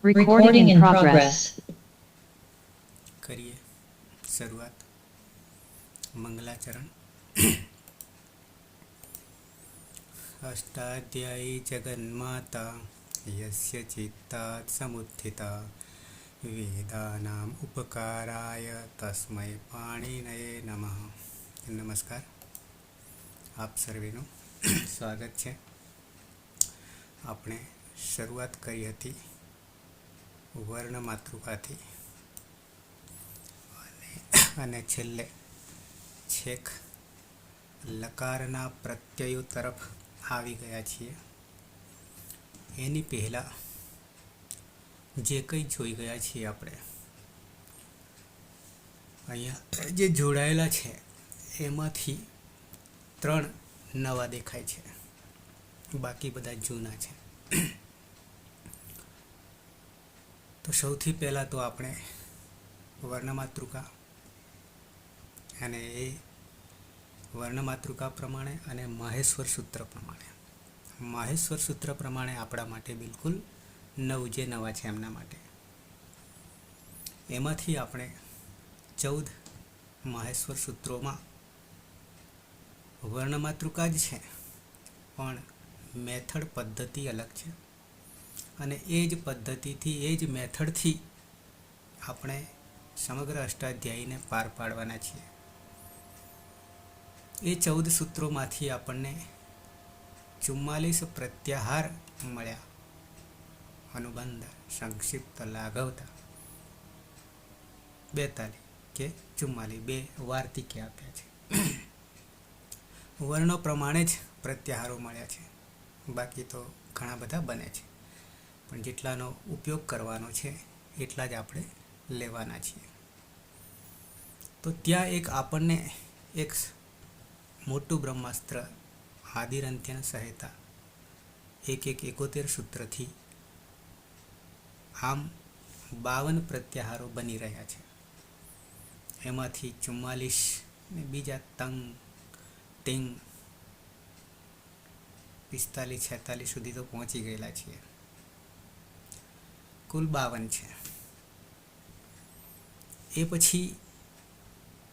Recording in progress. કરીએ શરૂઆત. મંગલાચરણ. અષ્ટાધ્યાયી જગન્માતા યસ્ય ચિત્તાत् સમુત્થિતા વેદાનામ ઉપકારાય તસ્મૈ પાણિનયે નમઃ. નમસ્કાર, આપ સર્વેનું સ્વાગત છે. આપણે શરૂઆત કરી હતી વર્ણ માતૃકાથી અને છેલ્લે છેક લકારના પ્રત્યયો તરફ આવી ગયા છીએ. એની પહેલાં જે કંઈ જોઈ ગયા છીએ આપણે અહીંયા જે જોડાયેલા છે એમાંથી 3 નવા દેખાય છે, બાકી બધા જૂના છે. તો સૌથી પહેલાં તો આપણે વર્ણમાતૃકા અને એ વર્ણમાતૃકા પ્રમાણે અને માહેશ્વર સૂત્ર પ્રમાણે, માહેશ્વર સૂત્ર પ્રમાણે આપણા માટે બિલકુલ જે નવા છે એમના માટે, એમાંથી આપણે 14 માહેશ્વર સૂત્રોમાં વર્ણમાતૃકા જ છે, પણ મેથડ પદ્ધતિ અલગ છે. અને એ જ પદ્ધતિથી, એ જ મેથડથી આપણે સમગ્ર અષ્ટાધ્યાયીને પાર પાડવાના છીએ. એ 14 સૂત્રોમાંથી આપણને 44 પ્રત્યાહાર મળ્યા, અનુબંધ, સંક્ષિપ્ત, લાઘવતા. 42 કે 44 બે વાર્તિકે આપ્યા છે. વર્ણો પ્રમાણે જ પ્રત્યાહારો મળ્યા છે, બાકી તો ઘણા બધા બને છે, પણ જેટલાનો ઉપયોગ કરવાનો છે એટલા જ આપણે લેવાના છીએ. તો ત્યાં આપણને એક મોટું બ્રહ્માસ્ત્ર આદિરંત્યન સહેતા 71 સૂત્રથી આમ 52 પ્રત્યાહારો બની રહ્યા છે. એમાંથી 44 ને બીજા તંગ, ટિંગ, 45, 46 સુધી તો પહોંચી ગયેલા છીએ. કુલ 52 છે. એ પછી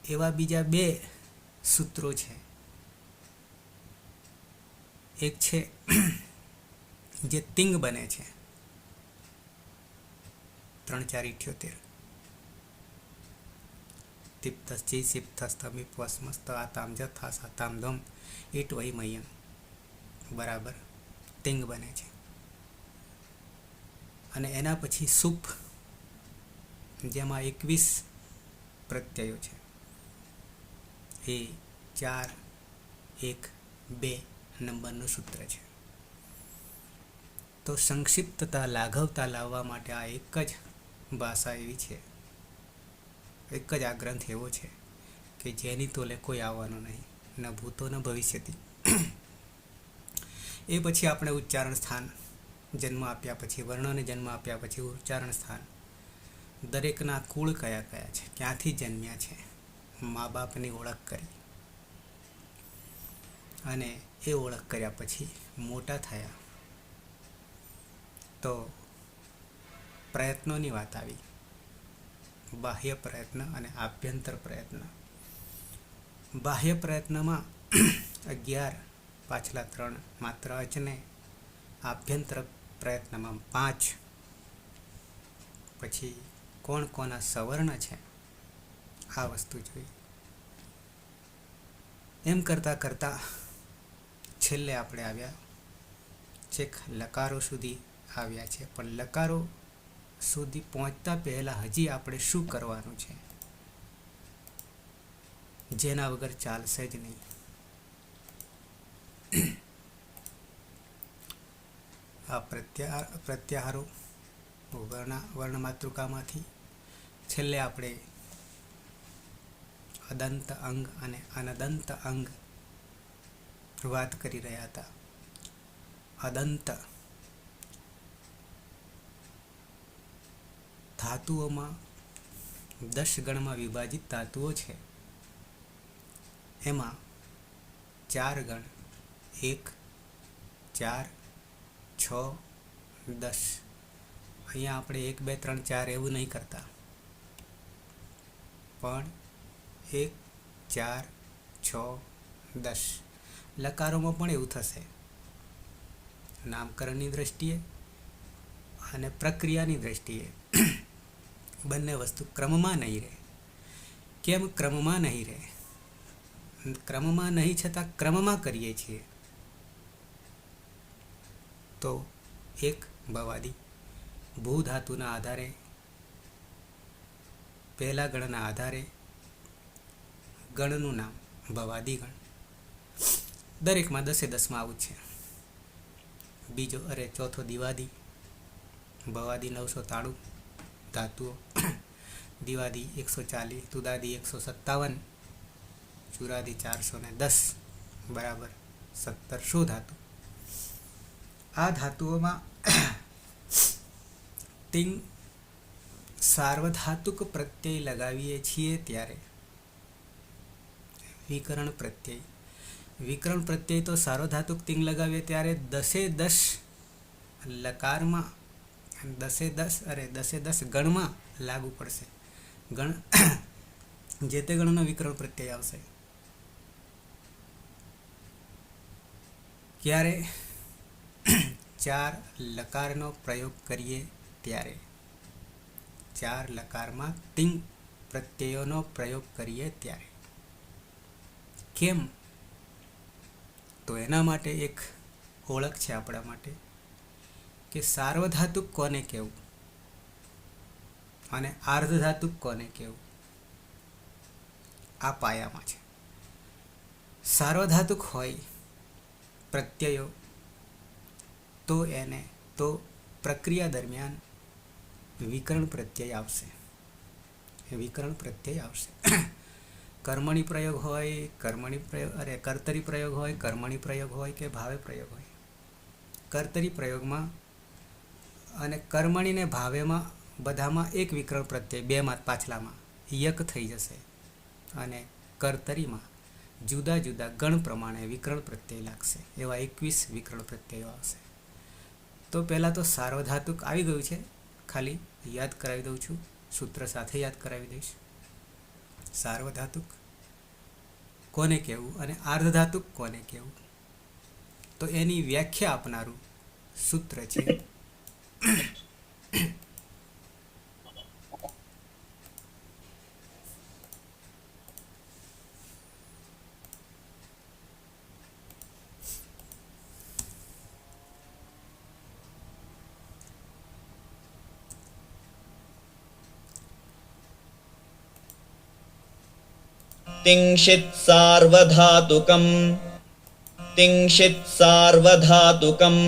એવા બીજા 2 સૂત્રો છે. એક છે જે તિંગ બને છે, 3, 4, 78. તિપ્તશ્ચી સિપ્તસ્તમિપ વસ્મસ્ત આતામ જથા સાતામ ધમ એટ વહી મયમ બરાબર તિંગ બને છે. અને એના પછી સુપ, જેમાં 21 પ્રત્યયો છે. એ 4, 1, 2 નંબરનું સૂત્ર છે. તો સંક્ષિપ્તતા, લાઘવતા લાવવા માટે આ એક જ ભાષા એવી છે, એક જ આ ગ્રંથ એવો છે કે જેની તોલે કોઈ આવવાનું નહીં, ન ભૂતો ન ભવિષ્યથી. એ પછી આપણે ઉચ્ચારણ સ્થાન, જન્મ આપ્યા પછી, વર્ણોને જન્મ આપ્યા પછી ઉચ્ચારણ સ્થાન, દરેકના કુળ કયા કયા છે, ક્યાંથી જન્મ્યા છે, મા બાપની ઓળખ કરી. અને એ ઓળખ કર્યા પછી મોટા થયા તો પ્રયત્નોની વાત આવી, બાહ્ય પ્રયત્ન અને આભ્યંતર પ્રયત્ન. બાહ્ય પ્રયત્નમાં 11, પાછલા 3 માત્ર અચને, આભ્યંતર પ્રયત્નમાં 5. પછી કોણ કોના સવર્ણ છે આ વસ્તુ જોઈ. એમ કરતાં કરતાં છેલ્લે આપણે આવ્યા છેક લકારો સુધી આવ્યા છે. પણ લકારો સુધી પહોંચતા પહેલાં હજી આપણે શું કરવાનું છે, જેના વગર ચાલશે જ નહીં. આ પ્રત્યાહારો વર્ણમાતૃકામાંથી છેલ્લે આપણે અદંત અંગ અને અનદંત અંગ વાત કરી રહ્યા હતા. અદંત ધાતુઓમાં 10 ગણમાં વિભાજિત ધાતુઓ છે. એમાં 4 ગણ, 1, 4, 6, 10 અહીંયા આપણે 1 2 3 4 એવું નહીં કરતા, પણ 1 4 6 10 લકારોમાં પણ એવું થશે. નામકરણની દ્રષ્ટિએ અને પ્રક્રિયાની દ્રષ્ટિએ બંને વસ્તુ ક્રમમાં નહીં રહે. કેમ ક્રમમાં નહીં રહે? ક્રમમાં નહીં છતાં ક્રમમાં કરીએ છીએ. તો એક ભવાદી ભૂ ધાતુના આધારે, પહેલા ગણના આધારે ગણનું નામ ભવાદી ગણ. દરેકમાં 10 10માં આવું છે. બીજો ચોથો દિવાદી, ભવાદી 993 ધાતુઓ, દિવાદી 140, તુદાદી 157, ચુરાદી 410 બરાબર 1700 ધાતુ. આ ધાતુઓમાં તિંગ સાર્વધાતુક પ્રત્યય લગાવીએ છીએ ત્યારે વિકરણ પ્રત્યય. વિકરણ પ્રત્યય તો સાર્વધાતુક તિંગ લગાવીએ ત્યારે 10 10 લકારમાં, 10 10 ગણમાં લાગુ પડશે. ગણ જે તે ગણનો વિકરણ પ્રત્યય આવશે. ક્યારે? 4 લકારનો પ્રયોગ કરીએ ત્યારે, 4 લકારમાં તિંગ પ્રત્યયોનો પ્રયોગ કરીએ ત્યારે. કેમ? તો એના માટે એક ઓળખ છે આપણા માટે કે સાર્વધાતુક કોને કહેવું અને આર્ધધાતુક કોને કહેવું. આ પાયામાં છે. સાર્વધાતુક હોય પ્રત્યયો તો એને તો પ્રક્રિયા દરમિયાન વિકરણ પ્રત્યય આવશે. વિકરણ પ્રત્યય આવશે. કર્મણી પ્રયોગ હોય, કર્તરી પ્રયોગ હોય, કર્મણી પ્રયોગ હોય કે ભાવે પ્રયોગ હોય. કર્તરી પ્રયોગમાં અને કર્મણી ને ભાવેમાં બધામાં એક વિકરણ પ્રત્યય, બેમાં પાછલામાં યક થઈ જશે. અને કર્તરીમાં જુદા જુદા ગણ પ્રમાણે વિકરણ પ્રત્યય લાગશે. એવા 21 વિકરણ પ્રત્યયો આવશે. તો પહેલાં તો સાર્વધાતુક આવી ગયું છે, ખાલી યાદ કરાવી દઉં છું, સૂત્ર સાથે યાદ કરાવી દઈશ. સાર્વધાતુક કોને કહેવું અને આર્ધધાતુક કોને કહેવું, તો એની વ્યાખ્યા આપનારું સૂત્ર છે तिंशित् सार्वधातुकम्. तिंशित् सार्वधातुकम्.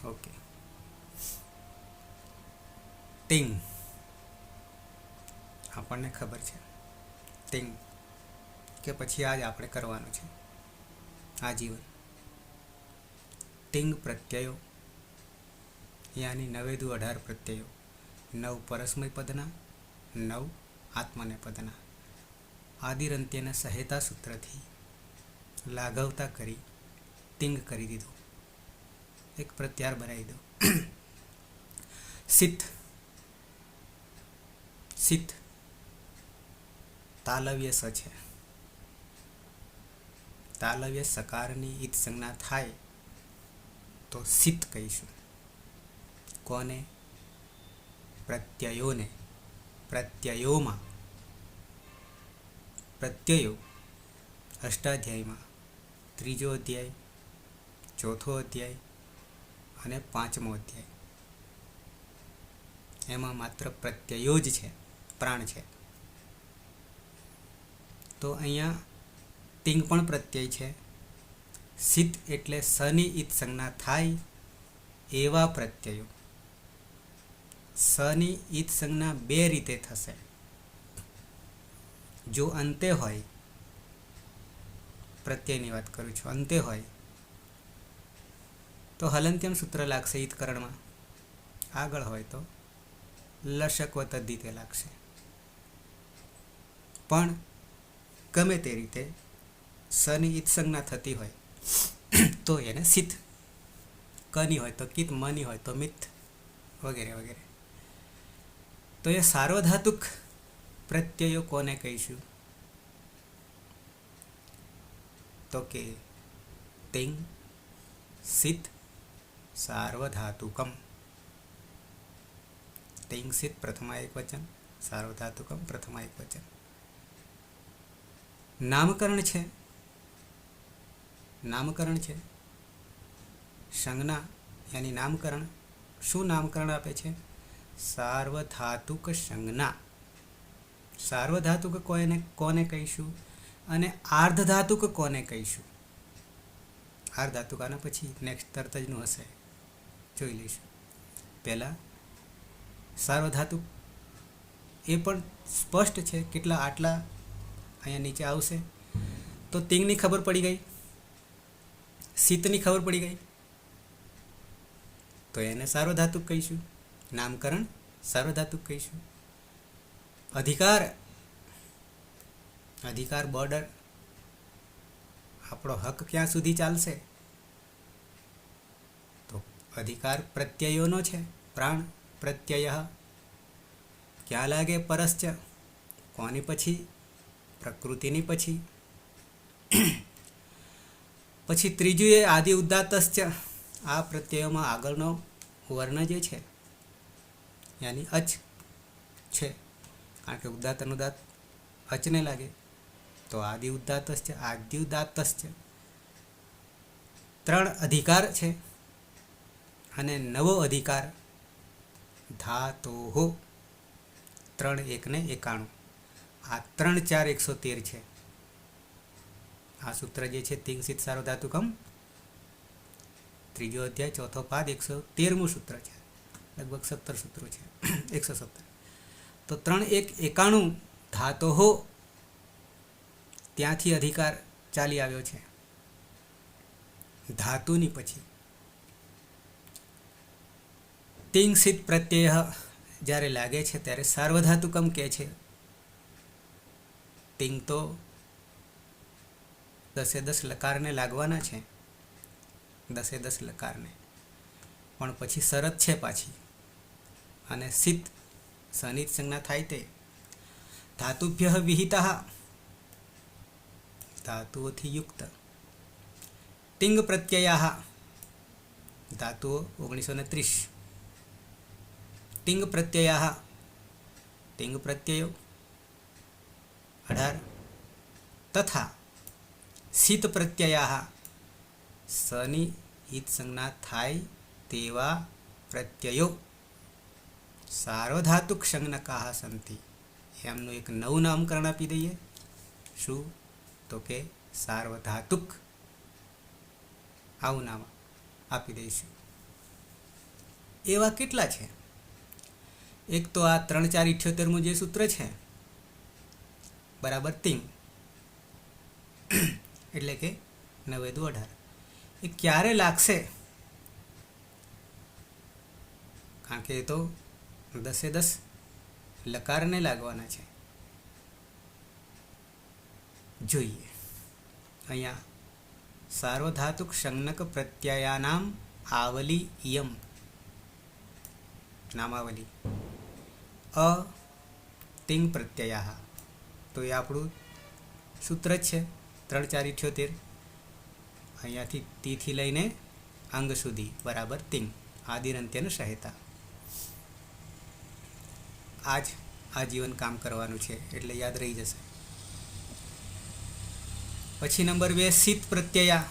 ઓકે. તિંગ આપણને ખબર છે. તિંગ કે પછી આજ આપણે કરવાનું છે આજીવન. તિંગ પ્રત્યયો યાની 9 દુ 18 પ્રત્યયો, 9 પરસ્મય પદના, 9 આત્મને પદના. આદિરંત્યના સહેતા સૂત્રથી લાઘવતા કરી તિંગ કરી દીધું. એક પ્રત્યાર બનાવી દો. સિત. સિત તાલવ્ય સ છે. તાલવ્ય સકારની ઈત સંજ્ઞા થાય તો સિત કહીશું. કોને? પ્રત્યયોને. પ્રત્યયોમાં પ્રત્યયો અષ્ટાધ્યાયમાં 3જો અધ્યાય, 4થો અધ્યાય અને 5મો અધ્યાય, એમાં માત્ર પ્રત્યયો જ છે, પ્રાણ છે. તો અહીંયા તિંગ પણ પ્રત્યય છે. સિત એટલે સની ઈત સંજ્ઞા થાય એવા પ્રત્યયો. સની ઈત સંજ્ઞા 2 રીતે થશે. જો અંતે હોય, પ્રત્યયની વાત કરું છું, અંતે હોય તો હલંત્યમ સૂત્ર લાગશે ઈતકરણમાં. આગળ હોય તો લશકવ તદ્ધિતે લાગશે. પણ ગમે તે રીતે સની ઈત સંજ્ઞા થતી હોય તો એને સિત. કની હોય તો કિત, મની હોય તો મિત. વગેરે વગેરે. તો એ સાર્વધાતુક પ્રત્યયો કોને કહીશું? તો કે તિંગ સિત સાર્વધાતુકમ. તિંગ સિત પ્રથમા એક વચન, સાર્વધાતુકમ પ્રથમા એક વચન. નામકરણ છે, નામકરણ છે. સંજ્ઞા યાની નામકરણ. શું નામકરણ આપે છે? સાર્વધાતુક સંજ્ઞા. સાર્વધાતુક કોને કહીશું અને આર્ધધાતુક કોને કહીશું? આર્ધધાતુક આના પછી નેક્સ્ટ તરત જ નું હશે, જોઈ લઈશું. પહેલાં સાર્વધાતુક એ પણ સ્પષ્ટ છે. કેટલા આટલા અહીંયા નીચે આવશે. તો તિંગની ખબર પડી ગઈ, શીતની ખબર પડી ગઈ, તો એને સાર્વધાતુક કહીશું. નામકરણ સાર્વધાતુક કહીશું. અધિકાર, અધિકાર બોર્ડર, આપણો હક ક્યાં સુધી ચાલશે? તો અધિકાર પ્રત્યયોનો છે. પ્રાણ પ્રત્યય ક્યાં લાગે? પરશ્ચ, કોની પછી? પ્રકૃતિની પછી. પછી ત્રીજું એ આદિ ઉદાત્તશ્ચ. આ પ્રત્યયોમાં આગળનો વર્ણ જે છે યાની અચ છે, કારણ કે ઉદાત્ત અનુદાત્ત અચને લાગે, તો આદિ ઉદાત્તશ્ચ આદ્ય ઉદાત્તશ્ચ. 3 અધિકાર છે અને નવો અધિકાર ધાતોહો. 3 1 ને 91. આ 3 4 113 છે. આ સૂત્ર જે છે તિંગ સિત સાર્વધાતુકમ, ત્રીજો અધ્યાય ચોથો પાદ 113મું સૂત્ર છે. લગભગ 17 સૂત્રો છે, 117. તો 3 1 91 ધાતોહો, ત્યાંથી અધિકાર ચાલી આવ્યો છે. ધાતુની પછી તિંગ સિત પ્રત્યય જ્યારે લાગે છે ત્યારે સાર્વધાતુકમ કહે છે. તિંગ તો 10 લકારને લાગવાના છે, 10 લકારને, પણ પછી શરત છે પાછી. અને સિત સનિત સંજ્ઞા થાય તે ધાતુભ્ય વિહિતા, ધાતુઓથી યુક્ત. તિંગ પ્રત્યયા, ધાતુઓ 1930. તિંગ પ્રત્યયા, તિંગ પ્રત્યયો 18. તથા શીત પ્રત્યયા, સની હિત સંજ્ઞા થાય તેવા પ્રત્યયો સાર્વધાતુક સંજ્ઞકાહ સંતિ. એમનું એક નવું નામકરણ આપી દઈએ. શું? તો કે સાર્વધાતુક, આવું નામ આપી દઈશું. એવા કેટલા છે? એક તો આ 3 4 78મું જે સૂત્ર છે બરાબર તિંગ, એટલે કે 9 દુ 18. એ ક્યારે લાગશે? કારણ કે એ તો 10 લકારને લાગવાના છે. જોઈએ અહીંયા સાર્વધાતુક સંજ્ઞક પ્રત્યયાનામ આવલી યમ, નામાવલી. અ તિંગ પ્રત્યયા, તો એ આપણું સૂત્ર જ છે 3 4 78. અહીંયાથી તીથી લઈને અંગ સુધી બરાબર તિંગ, આદિરંત્યનું સહેતા. આજીવન કામ કરવાનું છે એટલે યાદ રહી જશે. પછી નંબર 2 શીત પ્રત્યયા.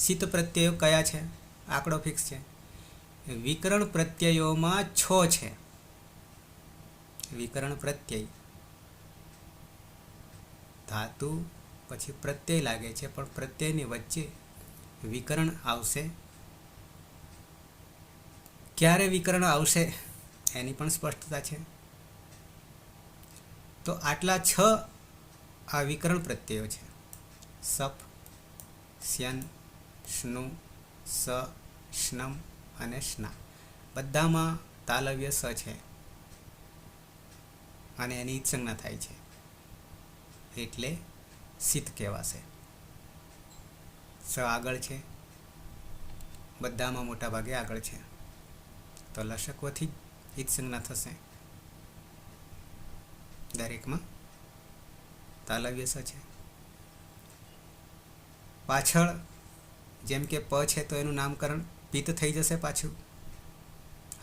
શીત પ્રત્યયો કયા છે? આંકડો ફિક્સ છે. વિકરણ પ્રત્યયોમાં 6 છે. વિકરણ પ્રત્યય, ધાતુ પછી પ્રત્યય લાગે છે, પણ પ્રત્યયની વચ્ચે વિકરણ આવશે. ક્યારે વિકરણ આવશે એની પણ સ્પષ્ટતા છે. તો આટલા 6 આ વિકરણ પ્રત્યયો છે. સપ, સ્યન, સ્નુ, સ, સ્નમ અને સ્ના. બધામાં તાલવ્ય સ છે અને એની સંજ્ઞા થાય છે એટલે શીત કહેવાશે. સ આગળ છે, બધામાં મોટા ભાગે આગળ છે. તો લશકવથી જ ઈત સંજ્ઞા થશે. દરેકમાં તાલવ્ય સ છે. પાછળ જેમ કે પ છે તો એનું નામકરણ પિત્ત થઈ જશે. પાછું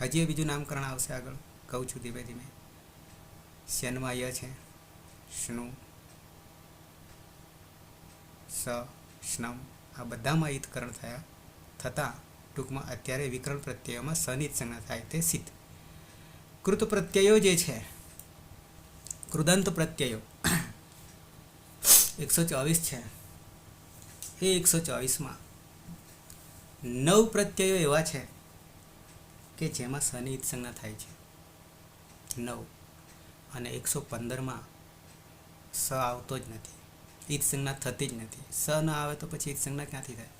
હજી બીજું નામકરણ આવશે આગળ, કહું છું ધીમે ધીમે. શ્યનમાં ય છે, શ્નુ, સ, શ્નમ, આ બધામાં ઈતકરણ થતાં ટૂંકમાં અત્યારે વિકરણ પ્રત્યયોમાં સનિત સંજ્ઞા થાય તે સિદ્ધ. કૃત પ્રત્યયો જે છે, કૃદંત પ્રત્યયો 124 છે. એ 124માં 9 પ્રત્યયો એવા છે કે જેમાં સનિત સંજ્ઞા થાય છે, 9. અને 115માં સ આવતો જ નથી, ઈત સંજ્ઞા થતી જ નથી. સ ન આવે તો પછી ઈત સંજ્ઞા ક્યાંથી થાય?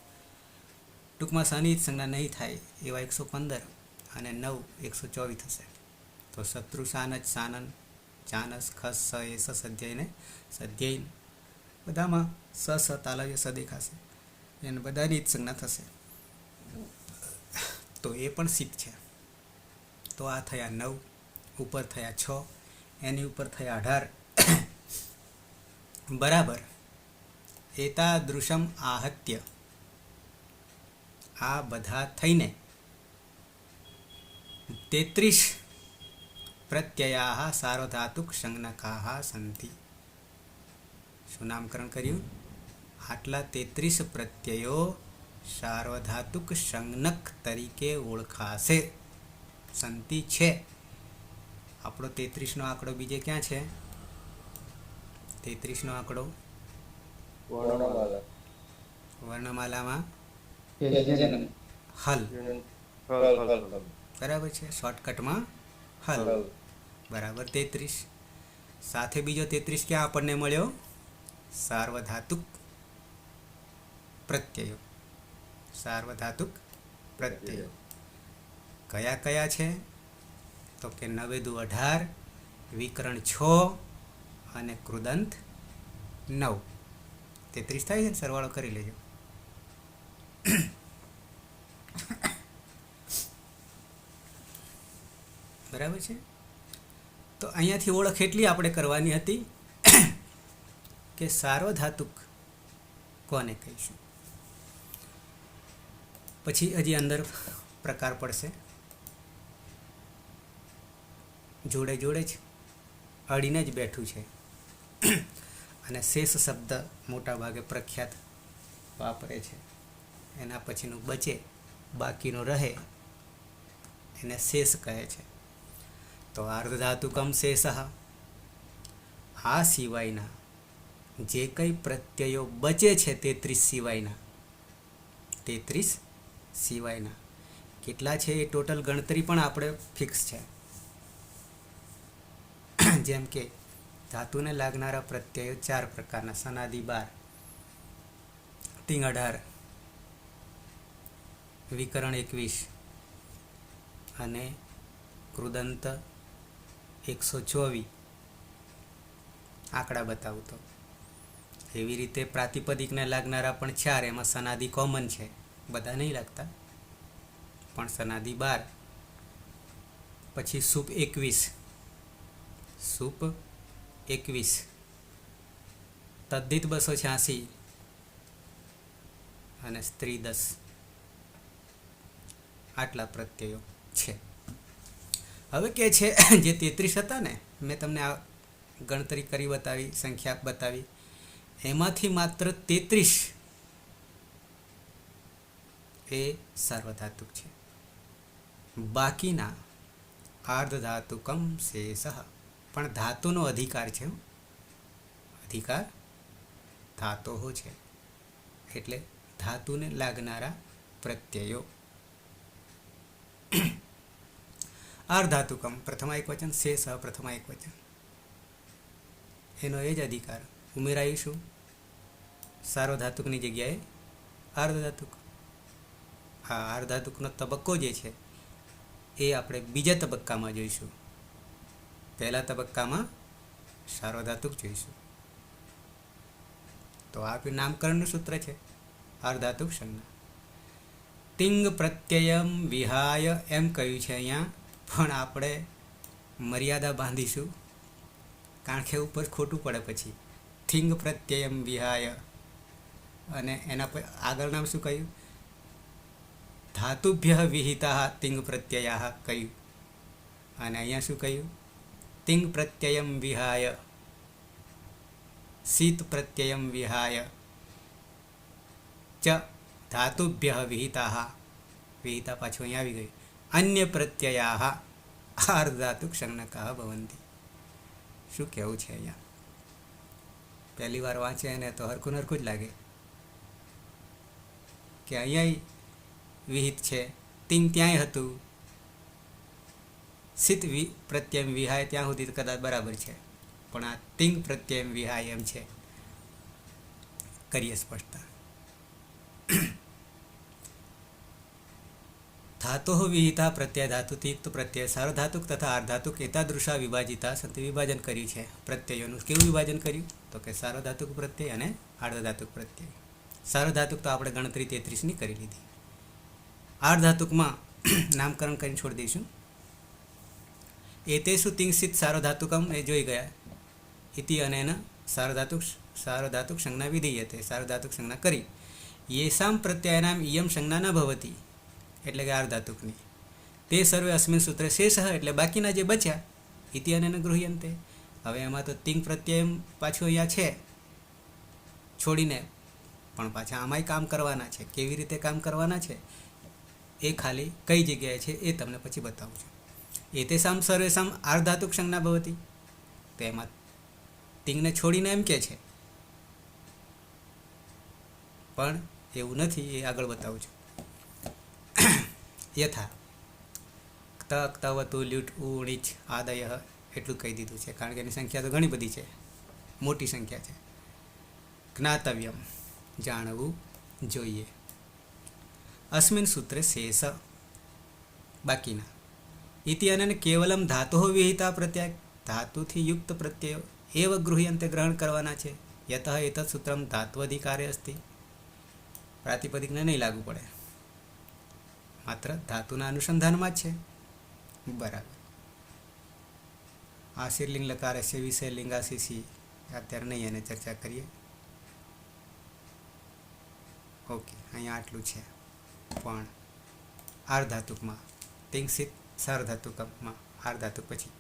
ટૂંકમાં સનિત સંજ્ઞા નહીં થાય એવા 115 અને 9 124 થશે. તો શત્રુ સાનજ, સાનન, ચાનસ, ખસ, સ, એસ, સધ્યય, સધ્યય બધામાં સ સ તાલવ્ય સ દેખાશે. એને બધાની ઈત સંજ્ઞા થશે. તો એ પણ સિદ્ધ છે. તો આ થયા 9, ઉપર થયા 6, એની ઉપર થયા 18. બરાબર. એતાદૃશમ આહત્ય, આ બધા થઈને 33 પ્રત્યયા સાર્વધાતુક સંજ્ઞકાઃ સંતિ. શું નામકરણ કર્યું? આટલા 33 પ્રત્યયો સાર્વધાતુક સંજ્ઞક તરીકે ઓળખાશે. સંતિ છે. આપણો 33નો આંકડો બીજે ક્યાં છે? 33નો આંકડો વર્ણમાલામાં હલ. બરાબર છે. શોર્ટકટમાં હલ. બરાબર 33. સાથે બીજો 33 ક્યાં આપણને મળ્યો? સાર્વધાતુક પ્રત્યયો. સાર્વધાતુક પ્રત્યયો કયા કયા છે? તો કે 9 દુ 18, વિકરણ 6 અને કૃદંત 9. 33 થાય છે ને? સરવાળો કરી લેજો. બરાબર છે. તો અહીંયાથી ઓળખ એટલી આપણે કરવાની હતી કે સાર્વધાતુક કોને કહીશું. પછી હજી અંદર પ્રકાર પડશે. જોડે જોડે જ અડીને જ બેઠું છે. અને શેષ શબ્દ મોટા ભાગે પ્રખ્યાત વાપરે છે. એના પછીનું બચે, બાકીનો રહે, એને શેષ કહે છે. તો અર્ધધાતુકમ શેષ. આ સિવાયના જે કંઈ પ્રત્યયો બચે છે 33 સિવાયના, 33 સિવાયના કેટલા છે એ ટોટલ ગણતરી પણ આપણે ફિક્સ છે. જેમ કે ધાતુને લાગનારા પ્રત્યયો 4 પ્રકારના: સનાદિ 12, ટિંગ 18, વિકરણ 21 અને કૃદંત 124. આંકડા બતાવું તો એવી રીતે પ્રાતિપદિકને લાગનારા પણ 4. એમાં સનાદિ કોમન છે, બધા નહીં લાગતા, પણ સનાદિ 12. પછી સુપ 21, સુપ 21, તદ્ધિત 286 અને સ્ત્રી 10. આટલા પ્રત્યયો છે. હવે કે છે જે 33 હતા ને, મેં તમને આ ગણતરી કરી બતાવી, સંખ્યા બતાવી, એમાંથી માત્ર 33 એ સાર્વધાતુક છે. બાકીના અર્ધધાતુકમ શેષ. પણ ધાતુનો અધિકાર છે, અધિકાર ધાતોહો છે, એટલે ધાતુને લાગનારા પ્રત્યયો. અર્ધધાતુકમ પ્રથમા એક વચન, શેષ પ્રથમા એક વચન, એનો એ જ અધિકાર ઉમેરાઈશું સાર્વધાતુકની જગ્યાએ અર્ધધાતુક. આ અર્ધધાતુકનો તબક્કો જે છે એ આપણે બીજા તબક્કામાં જોઈશું. પહેલા તબક્કામાં સાર્વધાતુક જોઈશું. તો આ નામકરણનું સૂત્ર છે, અર્ધધાતુક સંજ્ઞા. તિંગ પ્રત્યયમ વિહાય એમ કહ્યું છે અહીંયા, પણ આપણે મર્યાદા બાંધીશું, કારણ કે ઉપર ખોટું પડે પછી. તિંગ પ્રત્યયમ વિહાય, અને એના પર આગળ નામ શું કહ્યું? ધાતુભ્ય વિહિતા તિંગ પ્રત્યયા કહ્યું, અને અહીંયા શું કહ્યું? તિંગ પ્રત્યયમ વિહાય, શીત પ્રત્યયમ વિહાય ચ ધાતુભ્ય વિહિતા, વિહિતા પાછું અહીંયા આવી ગયું. અન્ય પ્રત્યયા આર્ધાતુક સંજ્ઞકા ભવંતિ. શું કહેવું છે અહીંયા? પહેલી વાર વાંચે એને તો હરખું હરખું જ લાગે કે અહીંયા વિહિત છે, તિંગ ત્યાંય હતું, શીત પ્રત્યય વિહાય ત્યાં સુધી કદાચ બરાબર છે, પણ આ તિંગ પ્રત્યય વિહાય એમ છે. કરીએ સ્પષ્ટતા. ધાતો વિહિતા પ્રત્યય ધાતુથી યુક્ત પ્રત્યય સાર્વધાતુક તથા અર્ધાતુક એતાદૃશા વિભાજિતા સંત વિભાજન કર્યું છે પ્રત્યયોનું. કેવું વિભાજન કર્યું? તો કે સાર્વધાતુક પ્રત્યય અને અર્ધધાતુક પ્રત્યય. સાર્વધાતુક તો આપણે ગણતરી 33ની કરી લીધી. અર્ધધાતુકમાં નામકરણ કરીને છોડી દઈશું. એતેષુ તિંગસિત સાર્વધાતુકમ એ જોઈ ગયા. ઇતિ અને એના સાર્વધાતુક સંજ્ઞા વિધીયતે, સાર્વધાતુક સંજ્ઞા કરી. યેષામ પ્રત્યયનામ ઇયમ સંજ્ઞા ન ભવતી, એટલે કે અર્ધાતુકની. તે સર્વે અસ્મિન સૂત્રે શેષ, એટલે બાકીના જે બચ્યા ઇતિ અને ગૃહ્યંતે. હવે એમાં તો તિંગ પ્રત્યય પાછું અહીંયા છે છોડીને, પણ પાછા આમાંય કામ કરવાના છે. કેવી રીતે કામ કરવાના છે એ ખાલી કઈ જગ્યાએ છે એ તમને પછી બતાવું છું. એતેષામ સર્વેષામ અર્ધાતુક સંજ્ઞા ભવતી, તો એમાં તિંગને છોડીને એમ કે છે, પણ એવું નથી, એ આગળ બતાવું છું. યથા તક તવતુ લ્યુટ ઉણીચ આદય, એટલું કહી દીધું છે, કારણ કે એની સંખ્યા તો ઘણી બધી છે, મોટી સંખ્યા છે. જ્ઞાતવ્યમ, જાણવું જોઈએ. અસ્મિન સૂત્રે શેષ, બાકીના. ઇતિ અને કેવલમ ધાતો વિહિતા પ્રત્યય, ધાતુથી યુક્ત પ્રત્યયો એવ ગૃહ્યંતે ગ્રહણ કરવાના છે. યતઃ એતत् સૂત્રમ ધાત્વધિકારે અસ્તિ, પ્રાતિપદિકને નહીં લાગુ પડે, માત્ર ધાતુના અનુસંધાનમાં જ છે. બરાબર. આ શિરલિંગ લકાર હશે વિષય લિંગાશીસી, અત્યારે નહીં એને ચર્ચા કરીએ. ઓકે, અહીંયા આટલું છે. પણ આર્ધાતુકમાં તિંગસિત સાર્વધાતુકમાં આર્ધાતુક પછી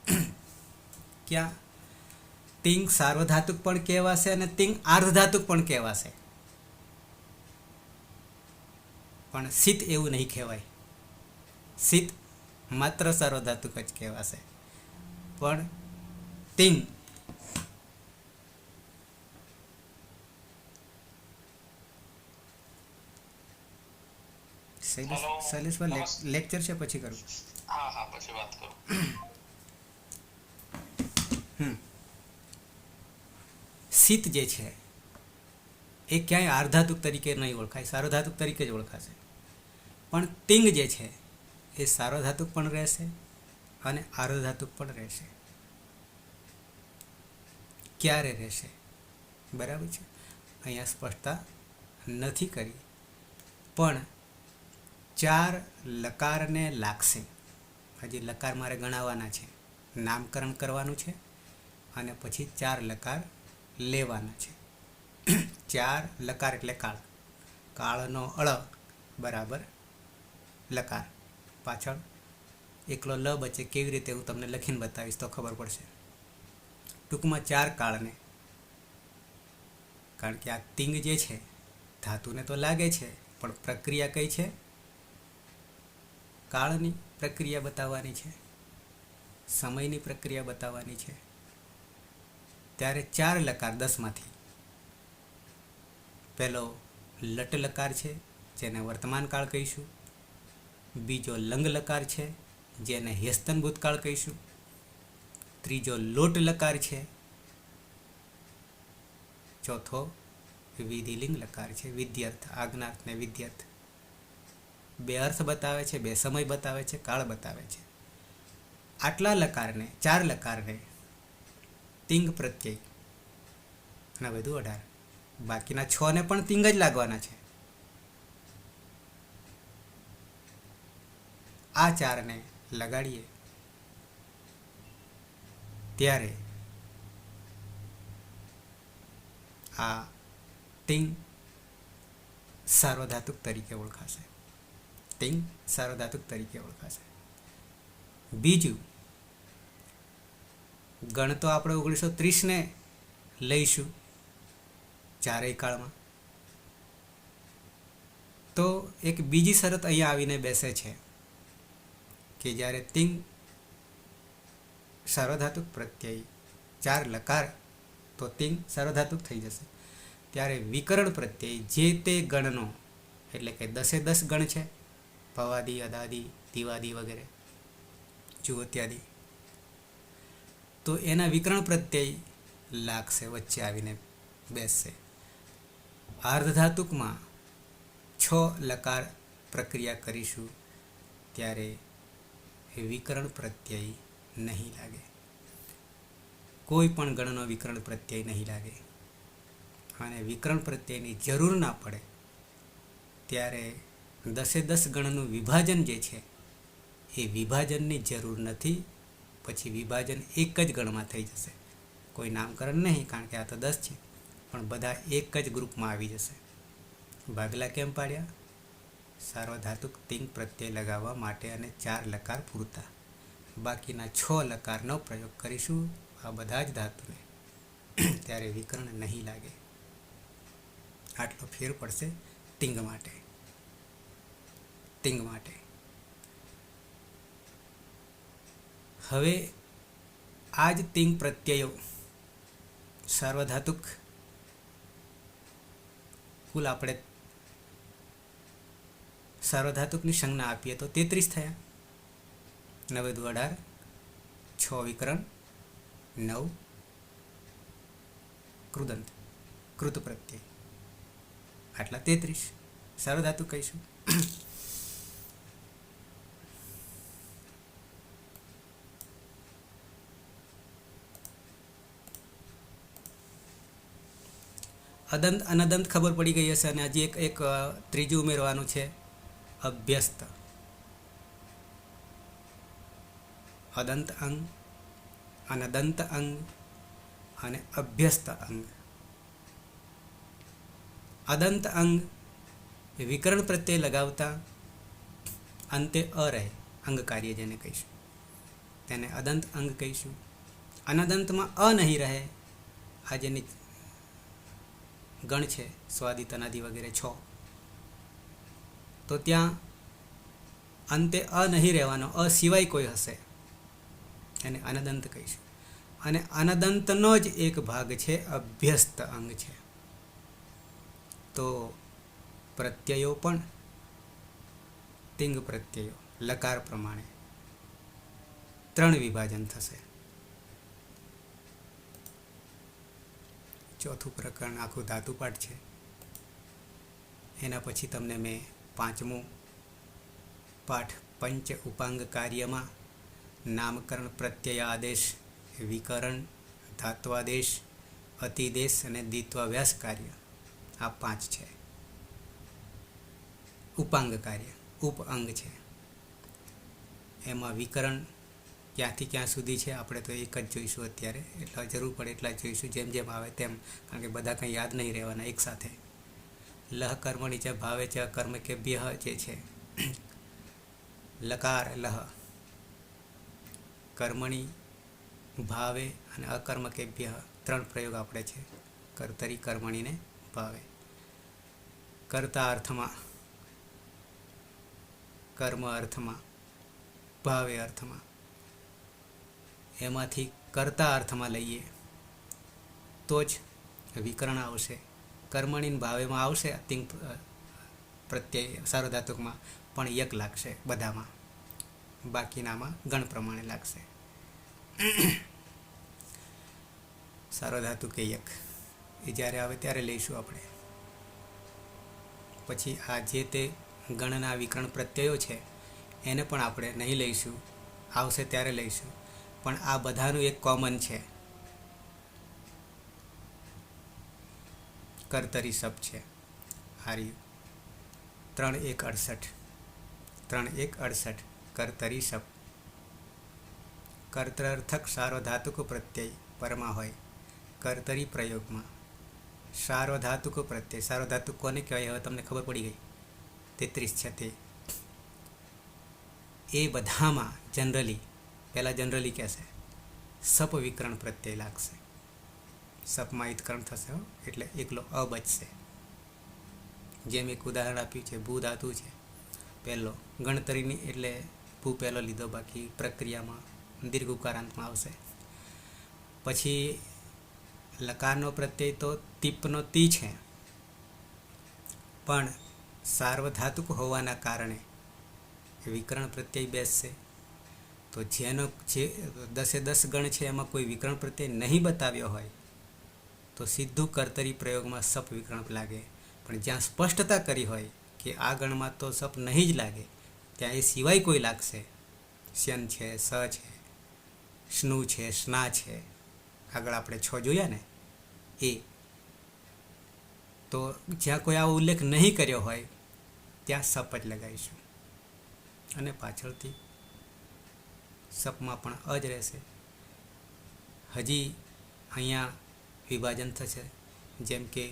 ક્યાં તિંગ સાર્વધાતુક પણ કહેવાશે અને તિંગ આર્ધધાતુક પણ કહેવાશે, પણ શીત એવું નહીં કહેવાય. શીત માત્ર સાર્વધાતુક જ કહેવાશે, પણ તિંગ શૈલેષભાઈ લેક્ચર છે પછી કરું. હા પછી વાત કરું. શીત જે છે એ ક્યાંય આર્ધાતુક તરીકે નહીં ઓળખાય, સાર્વધાતુક તરીકે જ ઓળખાશે. પણ તિંગ જે છે એ સાર્વધાતુક પણ રહેશે અને આર્ધધાતુક પણ રહેશે. ક્યારે રહેશે? બરાબર છે, અહીંયા સ્પષ્ટતા નથી કરી, પણ 4 લકારને લાગશે. હજી લકાર મારે ગણાવવાના છે, નામકરણ કરવાનું છે, અને પછી 4 લકાર લેવાના છે. 4 લકાર એટલે કાળ, કાળનો અળ બરાબર લકાર, પાછળ એકલો લ બચે. કેવી રીતે હું તમને લખીને બતાવીશ તો ખબર પડશે. ટૂંકમાં 4 કાળને, કારણ કે આ તિંગ જે છે ધાતુને તો લાગે છે, પણ પ્રક્રિયા કઈ છે? કાળની પ્રક્રિયા બતાવવાની છે, સમયની પ્રક્રિયા બતાવવાની છે. ત્યારે 4 લકાર 10માંથી પહેલો લટ લકાર છે, જેને વર્તમાન કાળ કહીશું. બીજો લંગ લકાર છે, જેને હ્યસ્તન ભૂતકાળ કહીશું. ત્રીજો લોટ લકાર છે. ચોથો વિધિલિંગ લકાર છે, વિદ્યાર્થ, આજ્ઞાર્થ ને વિદ્યાર્થ. 2 અર્થ બતાવે છે, 2 સમય બતાવે છે, કાળ બતાવે છે. આટલા લકારને, 4 લકારને તિંગ પ્રત્યય અને બધું 18, બાકીના 6 ને પણ તિંગ જ લાગવાના છે. આ ચારને લગાડીએ ત્યારે આ ટિંગ સાર્વધાતુક તરીકે ઓળખાશે. ટિંગ સાર્વધાતુક તરીકે ઓળખાશે. બીજું, ગણ તો આપણે 1930 લઈશું ચારેય કાળમાં. તો એક બીજી શરત અહીંયા આવીને બેસે છે કે જ્યારે તિંગ સાર્વધાતુક પ્રત્યય ચાર લકાર તો તિંગ સાર્વધાતુક થઈ જશે. ત્યારે વિકરણ પ્રત્યય જે તે ગણનો, એટલે કે 10 ગણ છે, ભવાદી, અદાદી, દિવાદી વગેરે, જુવત્યાદિ, તો એના વિકરણ પ્રત્યય લાગશે, વચ્ચે આવીને બેસશે. અર્ધધાતુકમાં 6 લકાર પ્રક્રિયા કરીશું ત્યારે વિકરણ પ્રત્યય નહીં લાગે. કોઈ પણ ગણનો વિકરણ પ્રત્યય નહીં લાગે. અને વિકરણ પ્રત્યયની જરૂર ના પડે ત્યારે 10 ગણનું વિભાજન જે છે એ વિભાજનની જરૂર નથી. પછી વિભાજન એક જ ગણમાં થઈ જશે. કોઈ નામકરણ નહીં, કારણ કે આ તો 10 છે, પણ બધા એક જ ગ્રુપમાં આવી જશે. ભાગલા કેમ પાડ્યા? સાર્વધાતુક તિંગ પ્રત્યય લગાવવા માટે અને 4 લકાર પૂરતા. બાકીના 6 લકારનો પ્રયોગ કરીશું આ બધા જ ધાતુને, ત્યારે વિકરણ નહીં લાગે. આટલો ફેર પડશે તિંગ માટે. તિંગ માટે હવે આ જ તિંગ પ્રત્યયો સાર્વધાતુક કુલ આપણે સાર્વધાતુકની સંજ્ઞા આપીએ તો 33 થયા. 9 દુ 18, 6 વિકરણ, 9 કૃદંત, કૃત પ્રત્યય, આટલા 33 સાર્વધાતુક કહીશું. અદંત અનદંત ખબર પડી ગઈ હશે. અને હજી એક ત્રીજું ઉમેરવાનું છે, અભ્યસ્ત. અદંત અંગ, અનદંત અંગ અને અભ્યસ્ત અંગ. અદંત અંગ વિકરણ પ્રત્યય લગાવતા અંતે અ રહે, અંગ કાર્ય જેને કહીશું તેને અદંત અંગ કહીશું. અનદંતમાં અ નહીં રહે, આ જેની ગણ છે સ્વાદિ, તનાદિ વગેરે 6, તો ત્યાં અંતે અ નહીં રહેવાનો, અ સિવાય કોઈ હશે એને અનદંત કહીશું. અને અનદંતનો જ એક ભાગ છે અભ્યસ્ત અંગ છે. તો પ્રત્યયો પણ તિંગ પ્રત્યયો લકાર પ્રમાણે 3 વિભાજન થશે. ચોથું પ્રકરણ આખું ધાતુપાઠ છે. એના પછી તમને મેં 5મો પાઠ પંચ ઉપાંગ કાર્યમાં નામકરણ, પ્રત્યય આદેશ, વિકરણ, ધાત્વાદેશ, અતિદેશ અને દ્વિત્વાભ્યાસ કાર્ય, આ 5 છે. ઉપાંગ કાર્ય ઉપઅંગ છે. એમાં વિકરણ ક્યાંથી ક્યાં સુધી છે આપણે તો એક જ જોઈશું અત્યારે. એટલા જરૂર પડે એટલા જોઈશું, જેમ જેમ આવે તેમ, કારણ કે બધા કંઈ યાદ નહીં રહેવાના એકસાથે. લહ કર્મણી ચ ભાવે ચ કર્મ કે વ્યહ જે છે, લકાર લહ કર્મણી, ભાવે અને અકર્મ કે વ્યહ 3 પ્રયોગ આપણે છે. કર્તરી, કર્મણીને ભાવે. કર્તા અર્થમાં, કર્મ અર્થમાં, ભાવે અર્થમાં. એમાંથી કર્તા અર્થમાં લઈએ તો જ વિકરણ આવશે. કર્મણી ભાવેમાં આવશે તિંગ પ્રત્યય સાર્વધાતુકમાં, પણ યક લાગશે બધામાં, બાકીનામાં ગણ પ્રમાણે લાગશે. સાર્વધાતુક કે યક એ જ્યારે આવે ત્યારે લઈશું આપણે. પછી આ જે તે ગણના વિકરણ પ્રત્યયો છે એને પણ આપણે નહીં લઈશું, આવશે ત્યારે લઈશું. પણ આ બધાનું એક કોમન છે, કર્તરી શબ્દ છે. હાર્યું 3 1 68, 3 1 68, કર્તરી સપ. કર્તરાર્થક સાર્વધાતુક પ્રત્યય પરમાં હોય. કર્તરી પ્રયોગમાં સાર્વધાતુક પ્રત્યય. સાર્વધાતુક કોને કહેવાય હવે તમને ખબર પડી ગઈ. 33 છે તે. એ બધામાં જનરલી પહેલાં જનરલી કહેશે સપ વિકરણ પ્રત્યય લાગશે. સપમાં ઈતકરણ થશે એટલે એકલો અ બચશે. જેમ એક ઉદાહરણ આપ્યું છે ભૂ ધાતુ છે પહેલો ગણતરીની એટલે ભૂ પહેલો લીધો, બાકી પ્રક્રિયામાં દીર્ઘ ઉકારાંતમાં આવશે. પછી લકારનો પ્રત્યય તો તીપનો તી છે, પણ સાર્વધાતુક હોવાના કારણે વિકરણ પ્રત્યય બેસશે. તો જેનો જે 10 ગણ છે એમાં કોઈ વિકરણ પ્રત્યય નહીં બતાવ્યો હોય તો સીધું કર્તરી પ્રયોગમાં સપ વિકરણ લાગે. પણ જ્યાં સ્પષ્ટતા કરી હોય કે આ ગણમાં તો સપ નહીં જ લાગે, ત્યાં એ સિવાય કોઈ લાગશે. શ્યન છે, સ છે, સ્નુ છે, સ્ના છે, આગળ આપણે 6 જોયા ને એ. તો જ્યાં કોઈ આવો ઉલ્લેખ નહીં કર્યો હોય ત્યાં સપ જ લગાવીશું અને પાછળથી સપમાં પણ અ જ રહેશે. હજી અહીંયા વિભાજન થશે. જેમ કે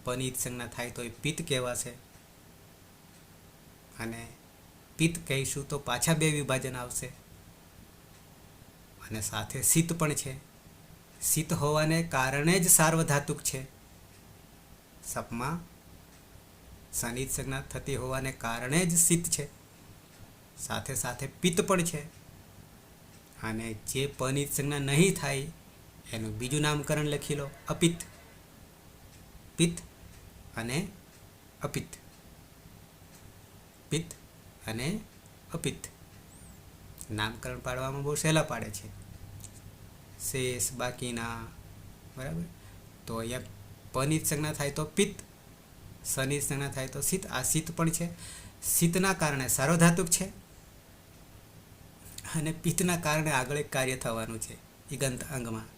પનિત સંજ્ઞા થાય તો એ પિત્ત કહેવાશે, અને પિત્ત કહીશું તો પાછા 2 વિભાજન આવશે. અને સાથે શીત પણ છે. શીત હોવાને કારણે જ સાર્વધાતુક છે. સપમાં સનિત સંજ્ઞા થતી હોવાને કારણે જ શીત છે. સાથે સાથે પિત્ત પણ છે. અને જે પનિત સંજ્ઞા નહીં થાય એનું બીજું નામકરણ લખી લો અપિત્ત. પિત્ત અને અપિત્ત. પિત્ત અને અપિત્ત નામકરણ પાડવામાં બહુ સહેલા પાડે છે. શેષ બાકીના બરાબર. તો અહીંયા પનિત સંજ્ઞા થાય તો પિત્ત, સનિત સંજ્ઞા થાય તો શીત. આ શીત પણ છે. શીતના કારણે સાર્વધાતુક છે અને પિત્તના કારણે આગળ એક કાર્ય થવાનું છે ઈગંત અંગમાં.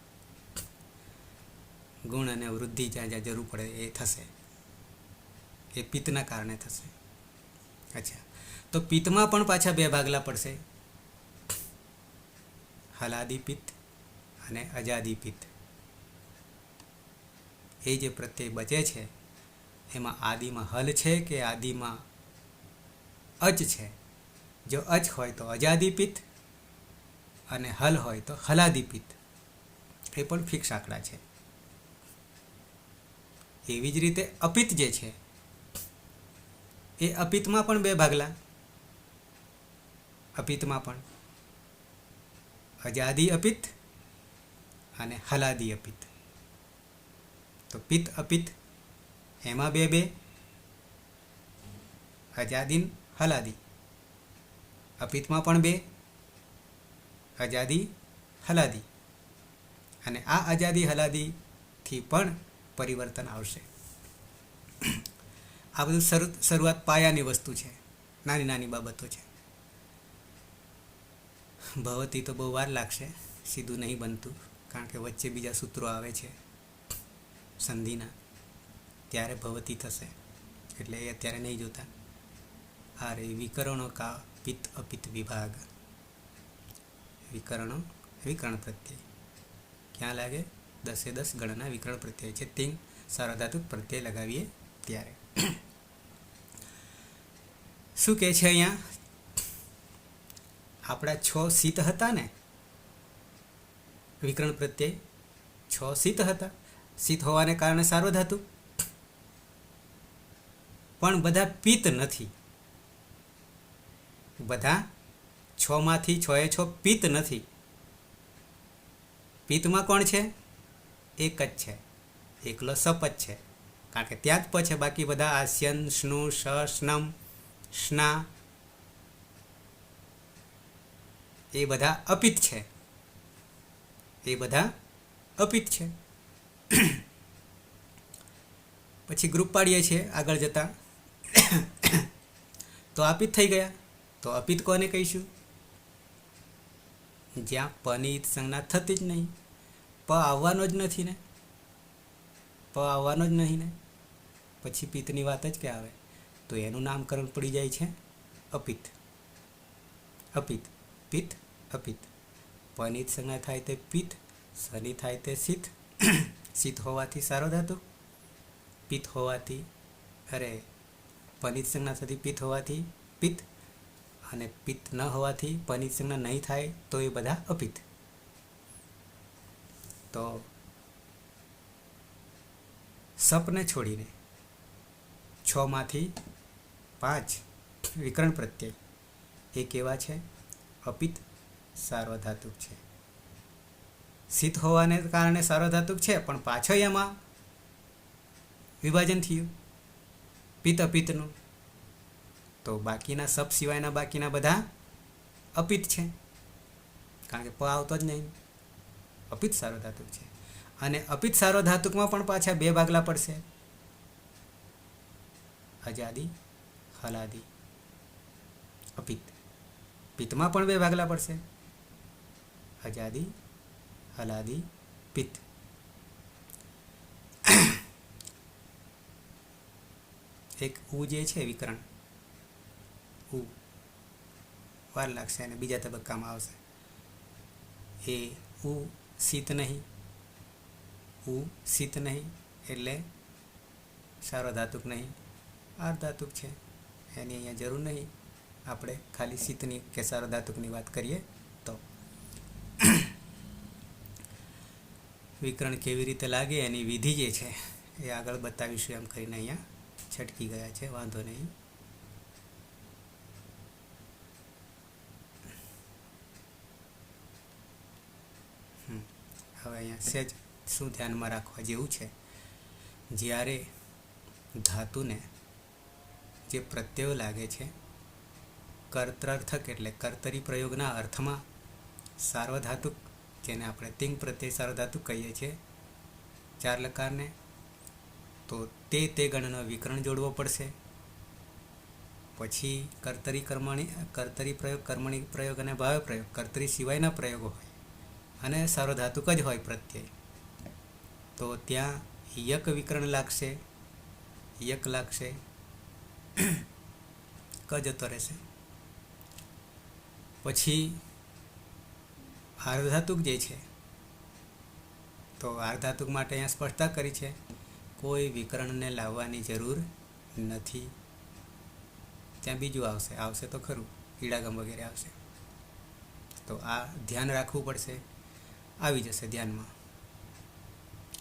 ગુણ અને વૃદ્ધિ જ્યાં જ્યાં જરૂર પડે એ થશે. એ પિત્તના કારણે થશે. અચ્છા, તો પિત્તમાં પણ પાછા 2 ભાગલા પડશે. હલાદી પિત્ત અને અજાદી પિત્ત. એ જે પ્રત્યય બચે છે એમાં આદિમાં હલ છે કે આદિમાં અચ છે. જો અચ હોય તો અજાદી પિત્ત અને હલ હોય તો હલાદી પિત્ત. એ પણ ફિક્સ આંકડા છે. એવી જ રીતે અપિત્ત જે છે એ અપિત્તમાં પણ 2 ભાગલા. અપિત્તમાં પણ અજાદી અપિત્ત અને હલાદી અપિત્ત. તો પિત્ત અપિત્ત એમાં 2 અજાદીન હલાદી. અપિત્તમાં પણ 2 અજાદી હલાદી. અને આ અજાદી હલાદીથી પણ પરિવર્તન આવશે. આ બધું શરૂઆત પાયાની વસ્તુ છે, નાની નાની બાબતો છે. ભવતી તો બહુ વાર લાગશે, સીધું નહીં બનતું, કારણ કે વચ્ચે બીજા સૂત્રો આવે છે સંધિના, ત્યારે ભવતી થશે. એટલે એ અત્યારે નહીં જોતા. આ રે વિકરણો કા પિત્ત અપિત્ત વિભાગ. વિકરણો વિકરણ પ્રત્યય ક્યાં લાગે? 10 ગણના વિકરણ પ્રત્યય છે. તિંગ સાર્વધાતુક પ્રત્યય લગાવીએ ત્યારે. શું કહે છે અહીંયા? આપણા 6 શીત હતા ને વિકરણ પ્રત્યય, 6 શીત હતા. શીત હોવાને કારણે સાર્વધાતુક, પણ બધા પિત્ત નથી. બધા 6 માંથી 6 પિત્ત નથી. પિત્તમાં કોણ છે? એક જ છે, એકલો સપ જ છે. કારણ કે ત્યાં જ પ છે. બાકી બધા આસ્યન, સ્નુ, શ, સ્નમ, સ્ના એ બધા અપિત્ત છે. એ બધા અપિત્ત છે. પછી ગ્રુપ પાડીએ છીએ આગળ જતા. તો અપિત્ત થઈ ગયા. તો અપિત્ત કોને કહીશું? જ્યાં પની સંજ્ઞા થતી જ નહીં. પ આવવાનો જ નથી ને. પ આવવાનો જ નહીં ને. પછી પિત્તની વાત જ ક્યાં આવે? તો એનું નામકરણ પડી જાય છે અપિત્ત. અપિત્ત, પિત્ત અપિત્ત. પની સંજ્ઞા થાય તે પિત્ત, સની થાય તે શીત. શીત હોવાથી સાર્વધાતુક, પિત્ત હોવાથી પની સંજ્ઞા થતી પિત્ત હોવાથી પિત્ત, અને પિત્ત ન હોવાથી પની સંજ્ઞા નહીં થાય તો એ બધા અપિત્ત. તો સપને છોડીને 6 માંથી 5 વિકરણ પ્રત્યય એ કેવા છે? અપિત્ત સાર્વધાતુક છે. શીત હોવાને કારણે સાર્વધાતુક છે, પણ પાછળ એમાં વિભાજન થયું પિત્ત અપિત્તનું. તો બાકીના સપ સિવાયના બાકીના બધા અપિત્ત છે, કારણ કે પ આવતો જ નહીં. અપિત્ત સાર્વધાતુક છે. અને અપિત્ત સાર્વધાતુકમાં પણ પાછા 2 ભાગલા પડશે, અજાદી હલાદી. અપિત્ત પિત્તમાં પણ 2 ભાગલા પડશે, અજાદી હલાદી પિત્ત. એક ઉ જે છે વિકરણ, ઉ વાર લાગશે અને બીજા તબક્કામાં આવશે. એ ઉ શીત નહીં, ઉ શીત નહીં એટલે સાર્વધાતુક નહીં, આર્ધધાતુક છે. એની અહીંયા જરૂર નહીં, આપણે ખાલી શીતની કે સાર્વધાતુકની વાત કરીએ તો. વિકરણ કેવી રીતે લાગે એની વિધિ જે છે એ આગળ બતાવીશું એમ કરીને અહીંયા છટકી ગયા છે, વાંધો નહીં. હવે અહીંયા સહેજ શું ધ્યાનમાં રાખવા જેવું છે, જ્યારે ધાતુને જે પ્રત્યયો લાગે છે કર્તરાર્થક એટલે કર્તરી પ્રયોગના અર્થમાં સાર્વધાતુક, જેને આપણે તિંગ પ્રત્યય સાર્વધાતુક કહીએ છીએ 4 લકારને, તો તે ગણનો વિકરણ જોડવો પડશે. પછી કર્તરી પ્રયોગ, કર્મણી પ્રયોગ અને ભાવ પ્રયોગ, કર્તરી સિવાયના પ્રયોગો હોય અને સાર્વધાતુક જ હોય પ્રત્યય, તો ત્યાં યક વિકરણ લાગશે, યક લાગશે, ક જતો રહેશે. પછી આર્ધધાતુક જે છે, તો આર્ધધાતુક માટે અહીંયા સ્પષ્ટતા કરી છે, કોઈ વિકરણને લાવવાની જરૂર નથી. ત્યાં બીજું આવશે તો ખરું, ઈડાગમ વગેરે આવશે. તો આ ધ્યાન રાખવું પડશે, આવી જશે ધ્યાનમાં.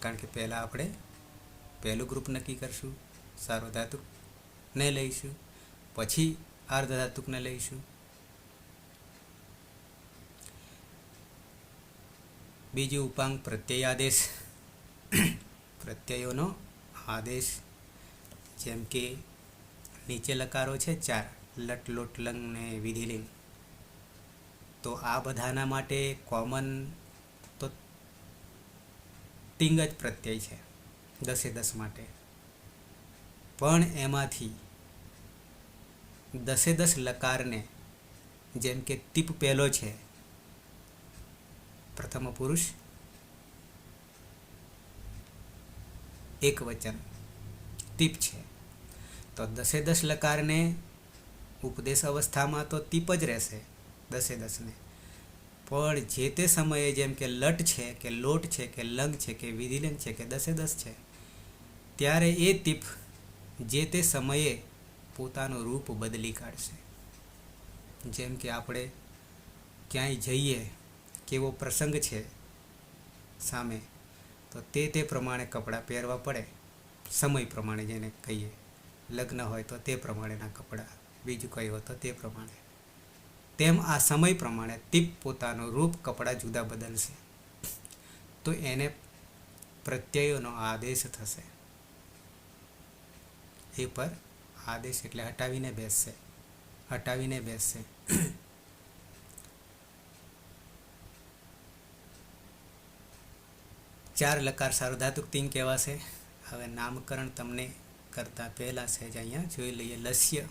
કારણ કે પહેલાં આપણે પહેલું ગ્રુપ નક્કી કરશું, સાર્વધાતુકને લઈશું, પછી આર્ધધાતુકને લઈશું. બીજું ઉપાંગ પ્રત્યય આદેશ, પ્રત્યયોનો આદેશ. જેમ કે નીચે લકારો છે 4, લટ લોટ લંગ ને વિધિલિંગ. તો આ બધાના માટે કોમન તો તિંગ જ પ્રત્યય છે 10 માટે. પણ એમાંથી 10 લકારને, જેમ કે ટીપ પહેલો છે, પ્રથમ પુરુષ એક વચન ટીપ છે, તો 10 લકારને ઉપદેશ અવસ્થામાં તો ટીપ જ રહેશે 10ને. પણ જે તે સમયે જેમ કે લટ છે કે લોટ છે કે લંગ છે કે વિધિલિંગ છે કે 10 છે, ત્યારે એ ટીપ જે તે સમયે પોતાનું રૂપ બદલી કાઢશે. જેમ કે આપણે ક્યાંય જઈએ, કેવો પ્રસંગ છે સામે, તો તે પ્રમાણે કપડાં પહેરવા પડે, સમય પ્રમાણે જેને કહીએ. લગ્ન હોય તો તે પ્રમાણેના કપડાં, બીજું કંઈ હોય તો તે પ્રમાણે. તેમ આ સમય પ્રમાણે ટીપ પોતાનું રૂપ, કપડાં જુદા બદલશે. તો એને પ્રત્યયોનો આદેશ થશે. એ પર આદેશ એટલે હટાવીને બેસશે. ચાર લકાર સાર્વધાતુક તિંગ કહેવાશે. હવે નામકરણ તમને કરતા પહેલા સહેજ અહીંયા જોઈ લઈએ. લસ્ય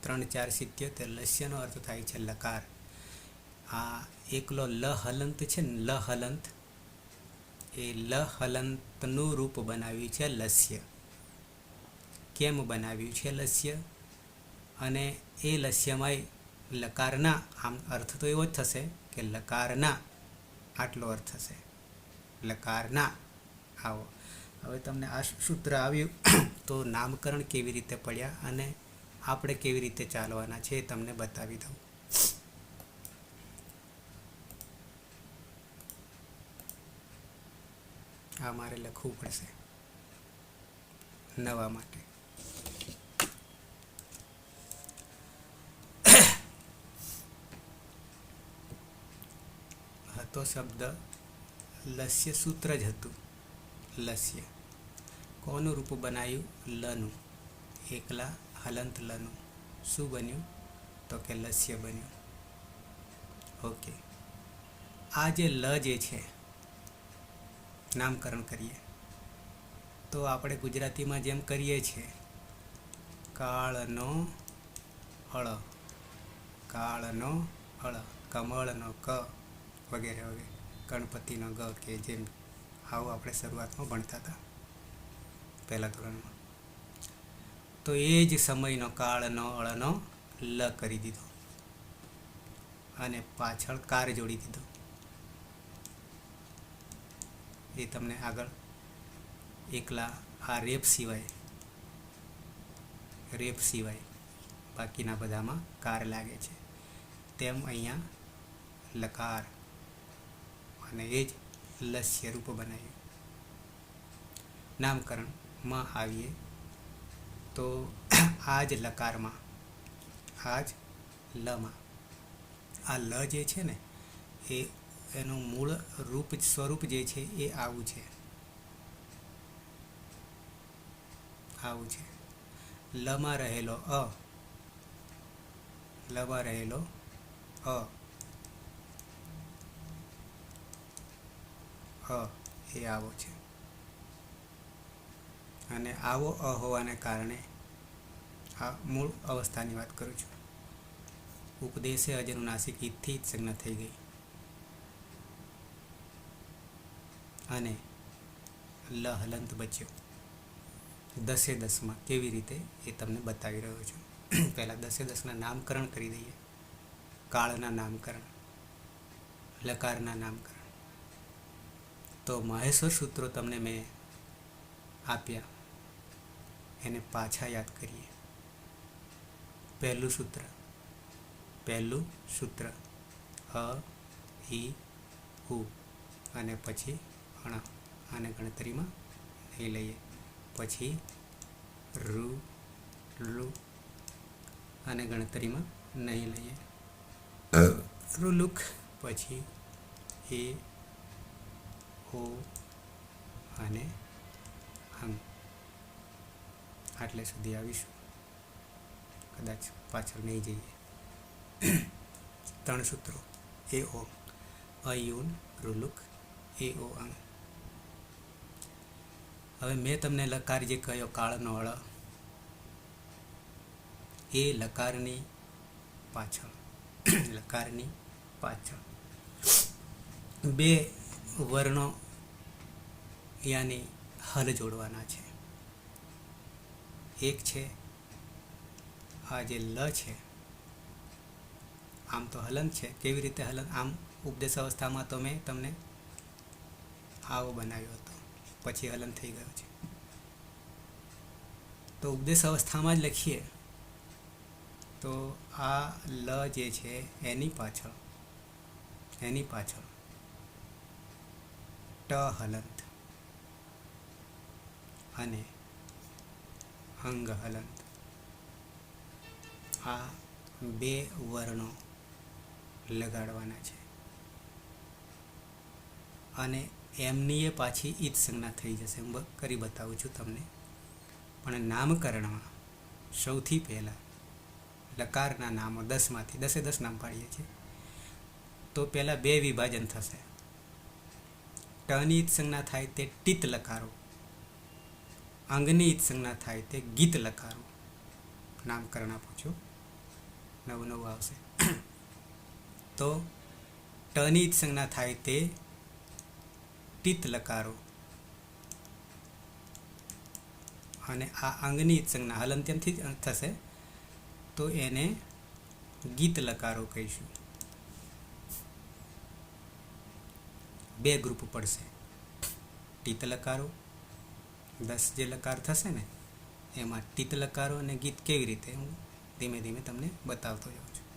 3-4-77, લસ્યનો અર્થ થાય છે લકાર. આ એકલો લ હલંત છે ને, લ હલંત, એ લ હલંતનું રૂપ બનાવ્યું છે લસ્ય. કેમ બનાવ્યું છે લસ્ય? અને એ લસ્યમાંય લકારના આમ અર્થ તો એવો જ થશે કે લકારના આટલો અર્થ થશે, લકારના આવો. હવે તમને આ સૂત્ર આવ્યું તો નામકરણ કેવી રીતે પડ્યા અને આપણે કેવી રીતે ચાલવાના છે એ તમને બતાવી દઉં. આ મારે લખવું પડશે નવા માટે. હતો શબ્દ લસ્ય સૂત્ર જ હતું. લસ્ય કોનું રૂપ બનાવ્યું? લનું. એકલા હલંત લનું. શું બન્યું? તો કે લસ્ય બન્યું. ઓકે. આ જે લ જે છે નામકરણ કરીએ તો આપણે ગુજરાતીમાં જેમ કરીએ છીએ કાળનો અળ, કાળનો અળ, કમળનો ક વગેરે વગેરે, ગણપતિનો ગ કે જેમ આવું આપણે શરૂઆતમાં ભણતા હતા પહેલા ધોરણમાં. તો એ જ સમયનો કાળનો અળનો લ કરી દીધો અને પાછળ કાર જોડી દીધો. એ તમને આગળ એકલા આ રેપ સિવાય બાકીના બધામાં કાર લાગે છે તેમ અહીંયા લકાર અને એ જ લસ્ય રૂપ બનાવ્યું. નામકરણમાં આવીએ તો આ જ લકારમાં, આ જ લમાં, આ લ જે છે ને એનું મૂળ રૂપ સ્વરૂપ જે છે એ આવું છે, આવું છે. લમાં રહેલો અ, લમાં રહેલો અ, એ આવો છે. અને આવો અ હોવાને કારણે આ મૂળ અવસ્થાની વાત કરું છું. ઉપદેશે અજનુનાસિક ઈથી જ સંજ્ઞા થઈ ગઈ અને લ હલંત બચ્યો. 10 કેવી રીતે એ તમને બતાવી રહ્યો છું. પહેલાં 10 નામકરણ કરી દઈએ. કાળના નામકરણ, લકારના નામકરણ. તો મહેશ્વર સૂત્રો તમને મેં આપ્યા એને પાછા યાદ કરીએ. પહેલું સૂત્ર અ, ઈ, ઉ અને પછી અણ, આને ગણતરીમાં નહીં લઈએ. પછી રૂ, લુક આને ગણતરીમાં નહીં લઈએ. રૂલુક, પછી એ, ઓ અને હંગ. આટલે સુધી આવીશું, કદાચ પાછળ નહીં જઈએ. 3 સૂત્રો એ ઓ, અયુન, રૂલુક, એ ઓ અંગ. હવે મેં તમને લકાર જે કહ્યો કાળનો અળ, એ લકારની પાછળ 2 વર્ણો યાની હલ જોડવાના છે. એક છે આ જે લ છે, આમ તો હલન છે. કેવી રીતે હલન? આમ ઉપદેશ અવસ્થામાં તો મેં તમને આવો બનાવ્યો હતો, પછી હલન થઈ ગયો છે. તો ઉપદેશ અવસ્થામાં જ લખીએ તો આ લ જે છે એની પાછળ ટ હલંત અને અંગ હલંત, આ 2 વર્ણો લગાડવાના છે. અને એમની એ પાછી ઈદ સંજ્ઞા થઈ જશે. હું કરી બતાવું છું તમને. પણ નામકરણમાં સૌથી પહેલાં લકારના નામો 10માંથી 10 નામ પાડીએ છીએ તો પહેલાં 2 વિભાજન થશે. ટની ઈદ સંજ્ઞા થાય તે ટીત લકારો, અંગની ઈદ સંજ્ઞા થાય તે ગીત લકારો. નામકરણ આપું છું, નવું આવશે. તો ટની ઈદ સંજ્ઞા થાય તે ટીત લકારો અને આ અંગની ઈદ સંજ્ઞા હલંત્યમથી જ થશે તો એને ગીત લકારો કહીશું. બે ગ્રુપ પડશે. ટીત લકારો 10 જે લકાર થશે ને એમાં ટીત લકારો અને ગીત કેવી રીતે હું ધીમે ધીમે તમને બતાવતો જાઉં છું.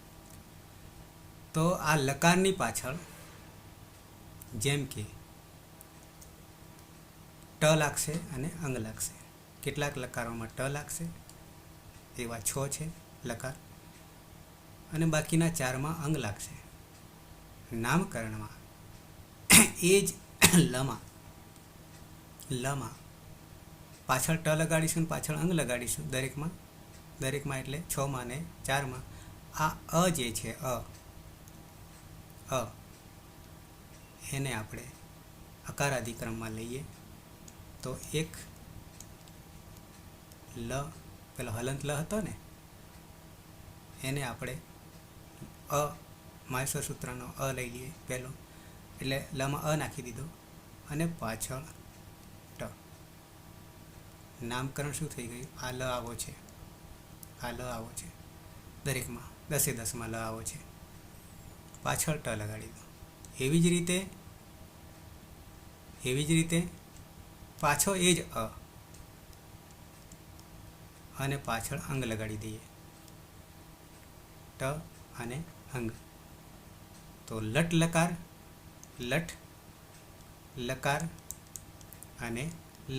તો આ લકારની પાછળ જેમ કે ટ લાગશે અને અંગ લાગશે. કેટલાક લકારોમાં ટ લાગશે, એવા 6 છે લકાર, અને બાકીના 4માં અંગ લાગશે. નામકરણમાં એ જ લમાં પાછળ ટ લગાડીશું, પાછળ અંગ લગાડીશું દરેકમાં એટલે 6માં ને 4માં. આ અ જે છે અ એને આપણે અકારાદિક્રમમાં લઈએ તો એક લ, પેલો હલંત લ હતો ને એને આપણે માહેશ્વર સૂત્રનો અ લઈ લઈએ પહેલો, એટલે લમાં અ નાખી દીધો અને પાછળ ટ. નામકરણ શું થઈ ગયું? આ લ આવો છે, આ લ આવો છે, દરેકમાં 10 લ આવો છે, પાછળ ટ લગાડી દો. એવી જ રીતે પાછો એ જ અ અને પાછળ અંગ લગાડી દઈએ, ટ અને અંગ. તો લટ લકાર અને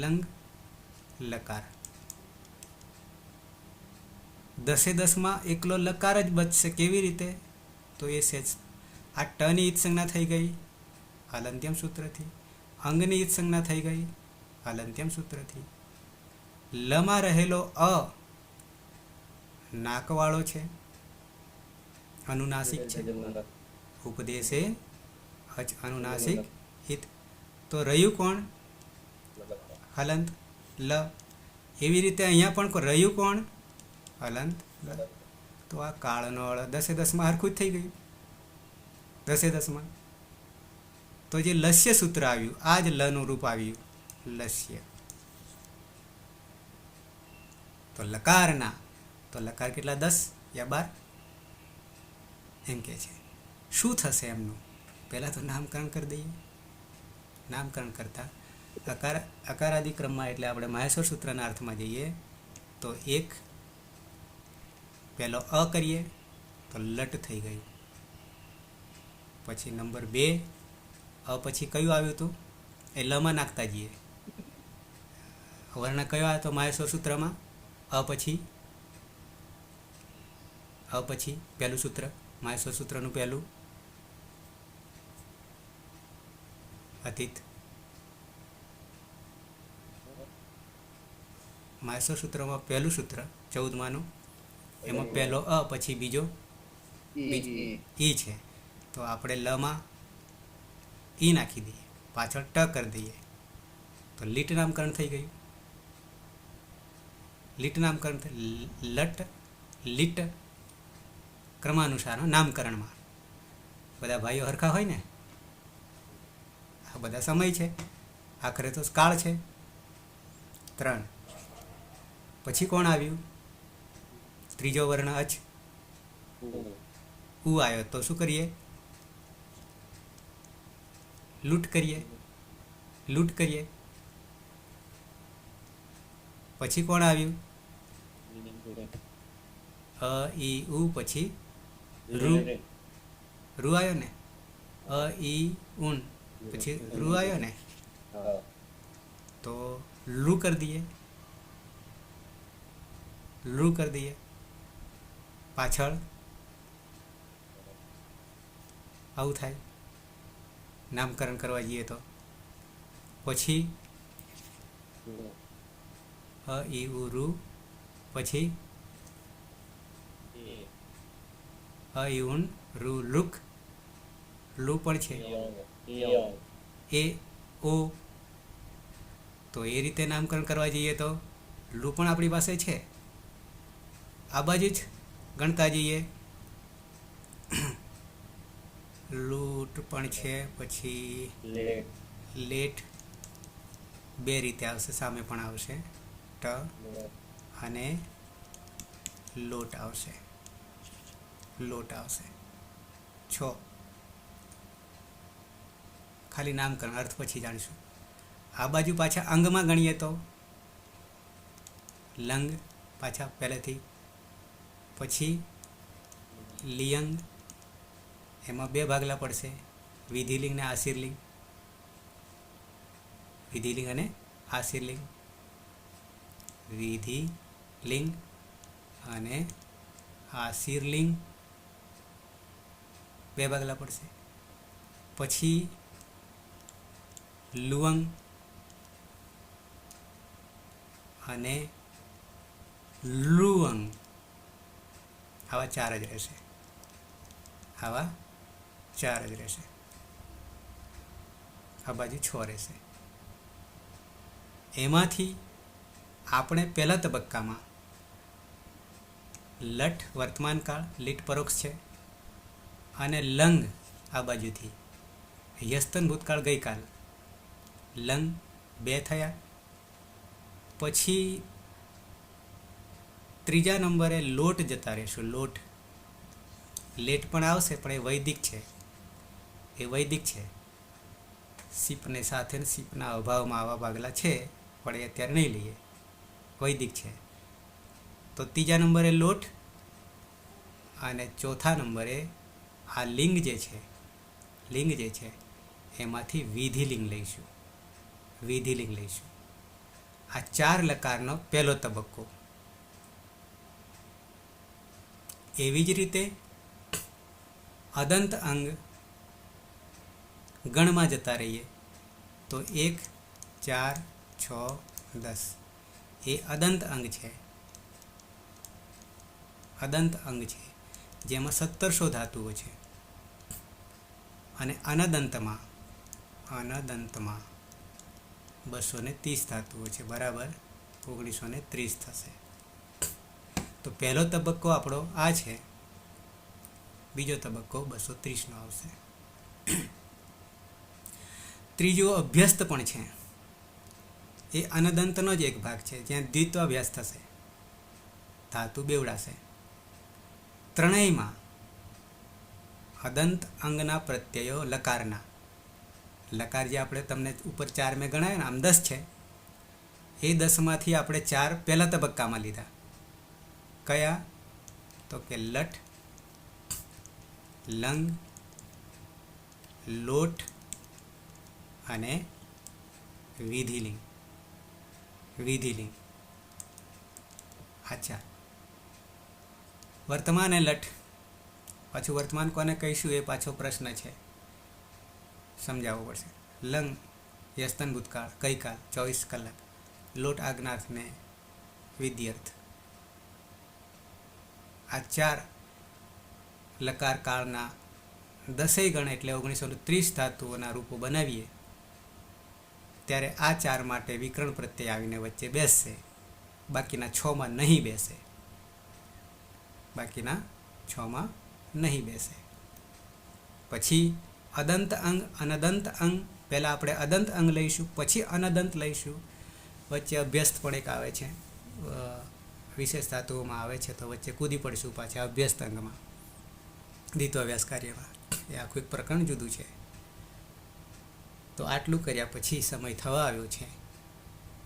લંગ લકાર. 10 એકલો લકાર જ બચશે. કેવી રીતે? તો એ સેજ આ ટની ઈત સંજ્ઞા થઈ ગઈ હલંત્યમ સૂત્રથી, અંગની ઈત સંજ્ઞા થઈ ગઈ હલંત્યમ સૂત્રથી. લમાં રહેલો અ નાકવાળો છે, અનુનાસિક છે, ઉપદેશે અનુનાસિક હિત. તો રહ્યું કોણ? હલંત લ. એવી રીતે અહીંયા પણ રહ્યું કોણ? હલંત લ. તો આ કાળનો અળ 10 હરખું જ થઈ ગયું 10. તો જે લસ્ય સૂત્ર આવ્યું, આ જ લનું રૂપ આવ્યું લસ્ય. તો લકારના, તો લકાર કેટલા? 10 યા 12 એમ કે છે. શું થશે એમનું? પહેલાં તો નામકરણ કરી દઈએ. નામકરણ કરતા અકારાદિક્રમમાં એટલે આપણે માહેશ્વર સૂત્રના અર્થમાં જઈએ તો એક પહેલો અ કરીએ તો લટ થઈ ગયું. પછી નંબર 2 અ પછી કયું આવ્યું હતું? એ લમાં નાખતા જઈએ. વર્ણ કયો આવ્યો તો માહેશ્વર સૂત્રમાં? અ પછી પહેલું સૂત્ર, માહેશ્વર સૂત્રનું પહેલું અતીત. માહેશ્વર સૂત્રમાં પહેલું સૂત્ર 14માનું, એમાં પહેલો અ પછી બીજો ઈ છે. તો આપણે લમાં ઈ નાખી દઈએ, પાછળ ટ કરી દઈએ તો લીટ નામકરણ થઈ ગયું. લીટ નામકરણ લટ લીટ ક્રમાનુસાર નામકરણમાં બધા ભાઈઓ હરખા હોય ને, આ બધા સમય છે, આખરે તો કાળ છે 3. પછી કોણ આવ્યું? ત્રીજો વર્ણ અચ ઉ આવ્યો. તો શું કરીએ? લૂંટ કરીએ. પછી કોણ આવ્યું? અ ઈ ઉ પછી રૂ આવ્યો ને, અ ઈ ઉન પછી રૂ આવ્યો ને, તો લૂ કરી દઈએ. પાછળ આવું થાય નામકરણ કરવા જઈએ તો. પછી અ ઈ ઉ રૂ પછી અ ઈ ઉન રૂ લુક, લુ પણ છે, એ ઓ. તો એ રીતે નામકરણ કરવા જઈએ તો લુ પણ આપણી પાસે છે. આ બાજુ જ ગણતા જઈએ, લૂંટ પણ છે, પછી લેટ 2 રીતે આવશે, સામે પણ આવશે ટ અને લોટ આવશે. લોટ આવશે. 6 ખાલી નામકરણ, અર્થ પછી જાણીશું. આ બાજુ પાછા અંગમાં ગણીએ તો લંગ પાછા પહેલેથી, પછી લિયંગ, એમાં 2 ભાગલા પડશે, વિધિલિંગ ને આશીર્લિંગ, વિધિલિંગ અને આશીર્લિંગ, વિધિલિંગ અને આશીર્લિંગ 2 ભાગલા પડશે. પછી લુઅંગ અને લુઅંગ, આવા 4 જ રહેશે, આવા 4 જ રહેશે. આ બાજુ 6 રહેશે. એમાંથી આપણે પહેલા તબક્કામાં લટ વર્તમાનકાળ, લીટ પરોક્ષ છે, અને લંગ આ બાજુથી યસ્તન ભૂતકાળ ગઈકાલ, લંગ 2 થયા. પછી ત્રીજા નંબરે લોટ જતા રહેશું. લોટ, લેટ પણ આવશે પણ એ વૈદિક છે, એ વૈદિક છે. સીપને સાથે સીપના અભાવમાં આવા ભાગલા છે પણ એ અત્યારે નહીં લઈએ, વૈદિક છે. તો ત્રીજા નંબરે લોટ અને ચોથા નંબરે આ લિંગ જે છે, લિંગ જે છે એમાંથી વિધિલિંગ લઈશું, વિધિલિંગ લઈશું. આ 4 લકારનો પહેલો તબક્કો. એવી જ રીતે અદંત અંગ ગણમાં જતા રહીએ તો 1, 4, 6, 10 એ અદંત અંગ છે, અદંત અંગ છે, જેમાં 1700 ધાતુઓ છે. અને અનદંતમાં 230 ધાતુઓ છે, બરાબર 1930 થશે. તો પહેલો તબક્કો આપણો આ છે, બીજો તબક્કો 230નો આવશે. ત્રીજો અભ્યસ્ત પણ છે, એ અનદંતનો જ એક ભાગ છે, જ્યાં દ્વિત્વ અભ્યાસ થશે, ધાતુ બેવડાશે. ત્રણેયમાં અદંત અંગના પ્રત્યયો લકારના, લકાર જે આપણે તમને ઉપર 4 મેં ગણાયા ને, આમ 10 છે, એ 10માંથી આપણે 4 પહેલા તબક્કામાં લીધા. કયા? તો કે લટ, લંગ, લોટ અને વિધિલિંગ, વિધિલિંગ. અચ્છા, વર્તમાન એ લટ, પાછું વર્તમાન કોને કહીશું એ પાછો પ્રશ્ન છે, સમજાવવો પડશે. લંગ યસ્તન ભૂતકાળ ગઈકાલ 24 કલાક, લોટ આજ્ઞાર્થ ને વિદ્યર્થ. આ 4 લકાર કાળના 10 ગણ એટલે 1930 ધાતુઓના રૂપો બનાવીએ ત્યારે આ 4 માટે વિકરણ પ્રત્યય આવીને વચ્ચે બેસશે, બાકીના 6માં નહીં બેસે, બાકીના 6માં નહીં બેસે. પછી અદંત અંગ, અનદંત અંગ. પહેલાં આપણે અદંત અંગ લઈશું, પછી અનદંત લઈશું. વચ્ચે અભ્યસ્ત પણ એક આવે છે, વિશેષ ધાતુઓમાં આવે છે, તો વચ્ચે કૂદી પડશું પાછા અભ્યસ્ત અંગમાં, દ્વિત્વ અભ્યાસ કાર્યમાં. એ આખું એક પ્રકરણ જુદું છે. તો આટલું કર્યા પછી સમય થવા આવ્યો છે,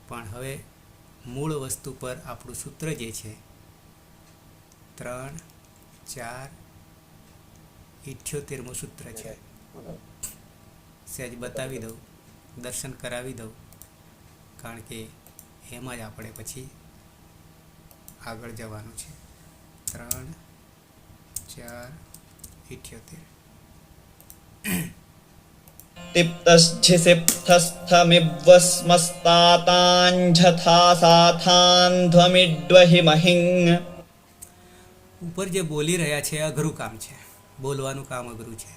પણ હવે મૂળ વસ્તુ પર આપણું સૂત્ર જે છે 3, 4, 78મું સૂત્ર છે. સહેજ બતાવી દઉં, દર્શન કરાવી દઉં, કારણ કે એમાં જ આપણે પછી આગળ જવાનું છે. 3, 4, 78. તિપ્તશ્ચિસિપ્તસ્થમિવસ્મસ્તાતાંજથા સાથાન્ધ્વમિડ્વહિ મહિં. ઉપર જે બોલી રહ્યા છે અઘરું કામ છે, બોલવાનું કામ અઘરું છે,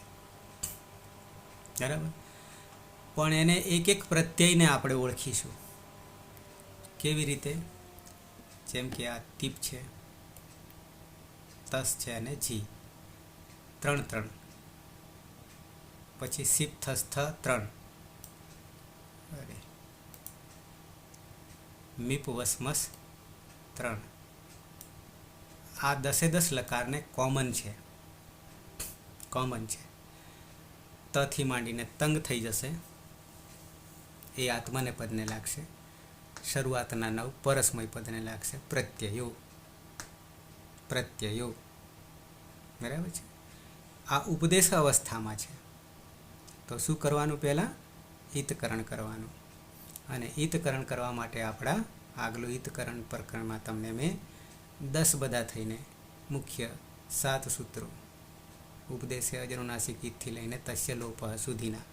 બરાબર. પણ એને એક એક પ્રત્યયને આપણે ઓળખીશું. કેવી રીતે? જેમ કે આ તીપ છે, તસ છે અને જી, 3. પછી સિપ થસ થ 3, મીપ વસમસ 3. આ 10 લકારને કોમન છે, કોમન છે. તથી માંડીને તંગ થઈ જશે એ આત્માને પદને લાગશે. શરૂઆતના 9 પરસ્મય પદને લાગશે. પ્રત્યયો બરાબર છે. આ ઉપદેશ અવસ્થામાં છે. તો શું કરવાનું? પહેલાં હિતકરણ કરવાનું. અને હિતકરણ કરવા માટે આપણા આગલું હિતકરણ પ્રકરણમાં તમને મેં 10 બધા થઈને મુખ્ય 7 સૂત્રો ઉપદેશે અજનુનાસિક હિતથી લઈને તસ્ય લોપ સુધીના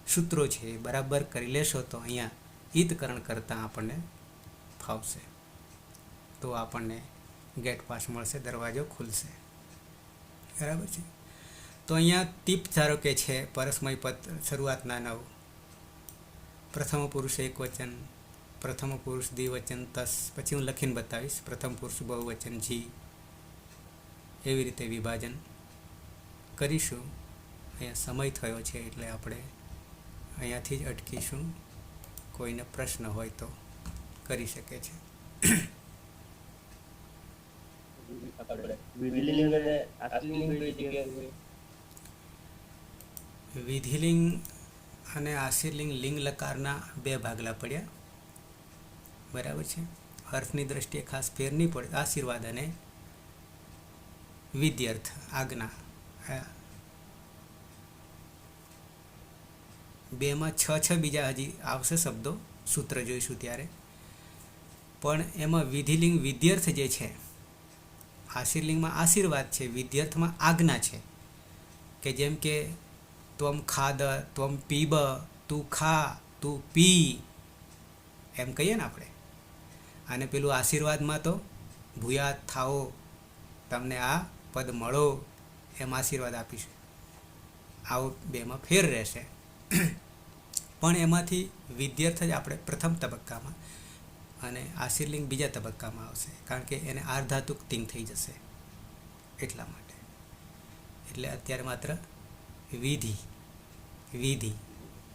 સૂત્રો છે એ બરાબર કરી લેશો તો અહીંયા હિતકરણ કરતાં આપણને ફાવશે. તો આપણને ગેટ પાસ મળશે, દરવાજો ખુલશે. બરાબર છે. તો અહીંયા ટીપ ધારો કે છે પરસ્મય પદ શરૂઆતના 9, પ્રથમ પુરુષ એકવચન, પ્રથમ પુરુષ દ્વિવચન તસ, પછી હું લખીને બતાવીશ પ્રથમ પુરુષ બહુવચન જી. એવી રીતે વિભાજન કરીશું. અહીંયા સમય થયો છે એટલે આપણે અહીંયાથી જ અટકીશું. કોઈને પ્રશ્ન હોય તો કરી શકે છે. વિધિલિંગ અને આશીર્લિંગ લિંગ લકારના 2 ભાગલા પડ્યા. બરાબર છે. અર્થની દ્રષ્ટિએ ખાસ ફેર નહીં પડે. આશીર્વાદ અને વિદ્યર્થ આજ્ઞા, 2માં 6 બીજા હજી આવશે શબ્દો, સૂત્ર જોઈશું ત્યારે. પણ એમાં વિધિલિંગ વિદ્યર્થ જે છે, આશીર્લિંગમાં આશીર્વાદ છે, વિદ્યર્થમાં આજ્ઞા છે. કે જેમ કે ત્વમ ખાદ, ત્વમ પીબ, તું ખા, તું પી, એમ કહીએ ને આપણે. અને પેલું આશીર્વાદમાં તો ભૂયાત થાઓ, તમને આ પદ મળો, એમ આશીર્વાદ આપીશું. આવો 2માં ફેર રહેશે. પણ એમાંથી વિદ્યાર્થ જ આપણે પ્રથમ તબક્કામાં અને આશીર્લિંગ બીજા તબક્કામાં આવશે. કારણ કે એને આર્ધાતુક તિંગ થઈ જશે એટલા માટે. એટલે અત્યારે માત્ર વિધિ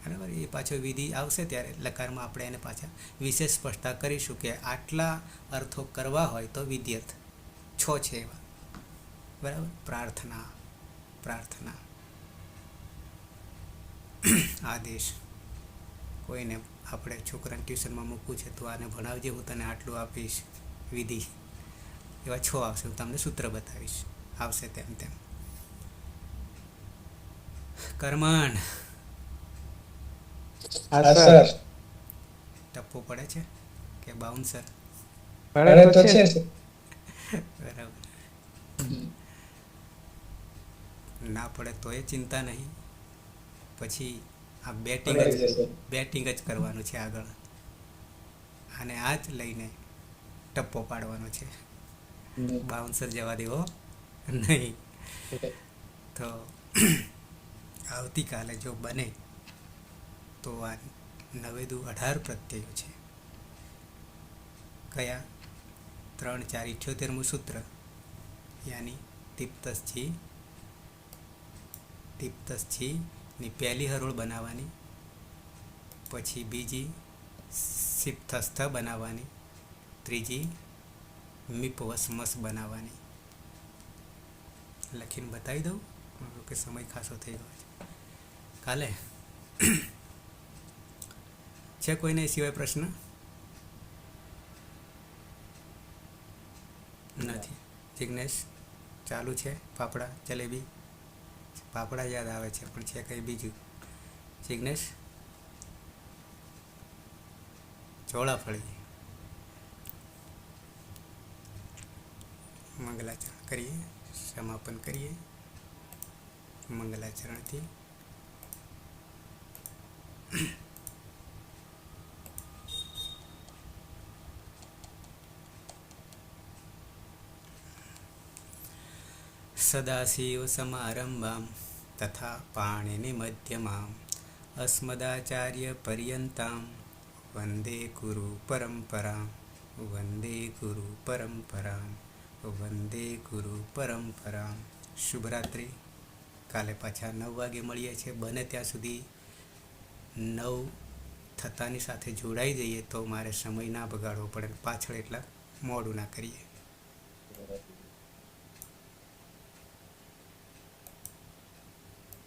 બરાબર. એ પાછો વિધિ આવશે ત્યારે લકારમાં આપણે એને પાછા વિશેષ સ્પષ્ટતા કરીશું કે આટલા અર્થો કરવા હોય તો વિદ્યર્થ 6 છે એવા. બરાબર. પ્રાર્થના આદેશ. કોઈને આપણે છોકરાને ટ્યુશનમાં મૂકવું છે તો આને ભણાવજે, હું તને આટલું આપીશ. વિધિ. એવા 6 આવશે. હું તમને સૂત્ર બતાવીશ. આવશે તેમ કર્મણ. ટપ્પો પડે છે કે બાઉન્સર? બરાબર. ના પડે તો એ ચિંતા નહીં. પછી આ બેટિંગ જ કરવાનું છે આગળ. અને આ જ લઈને ટપ્પો પાડવાનો છે. બાઉન્સર જવા દેવો નહીં. તો આવતીકાલે જો બને તો આ 9 દુ 18 પ્રત્યયો છે. કયા? 3 4 78મું સૂત્ર, યાની તિપ્તસ્છી ની પહેલી હરોળ બનાવવાની, પછી બીજી સિપ્તસ્થ બનાવવાની, ત્રીજી મીપવસમસ બનાવવાની. લખીને બતાવી દઉં કે સમય ખાસો થઈ ગયો છે. કાલે છે કોઈને સિવાય પ્રશ્ન? નથી. જિજ્ઞેશ ચાલુ છે? ફાફડા જલેબી? ફાફડા યાદ આવે છે પણ છે કંઈ બીજું? જિજ્ઞેશ ચોળાફળી. મંગલાચરણ કરીએ, સમાપન કરીએ મંગલાચરણથી. સદાશિવ સમારંભામ તથા પાણિનિ મધ્યમામ અસ્મદાચાર્ય પર્યંતામ વંદે ગુરુ પરંપરામ. શુભરાત્રિ. કાલે પાછા 9 વાગે મળીએ છીએ. બને ત્યાં સુધી 9 થતાની સાથે જોડાઈ જઈએ તો મારે સમય ના બગાડવો પડે. પાછળ એટલા મોડું ના કરીએ.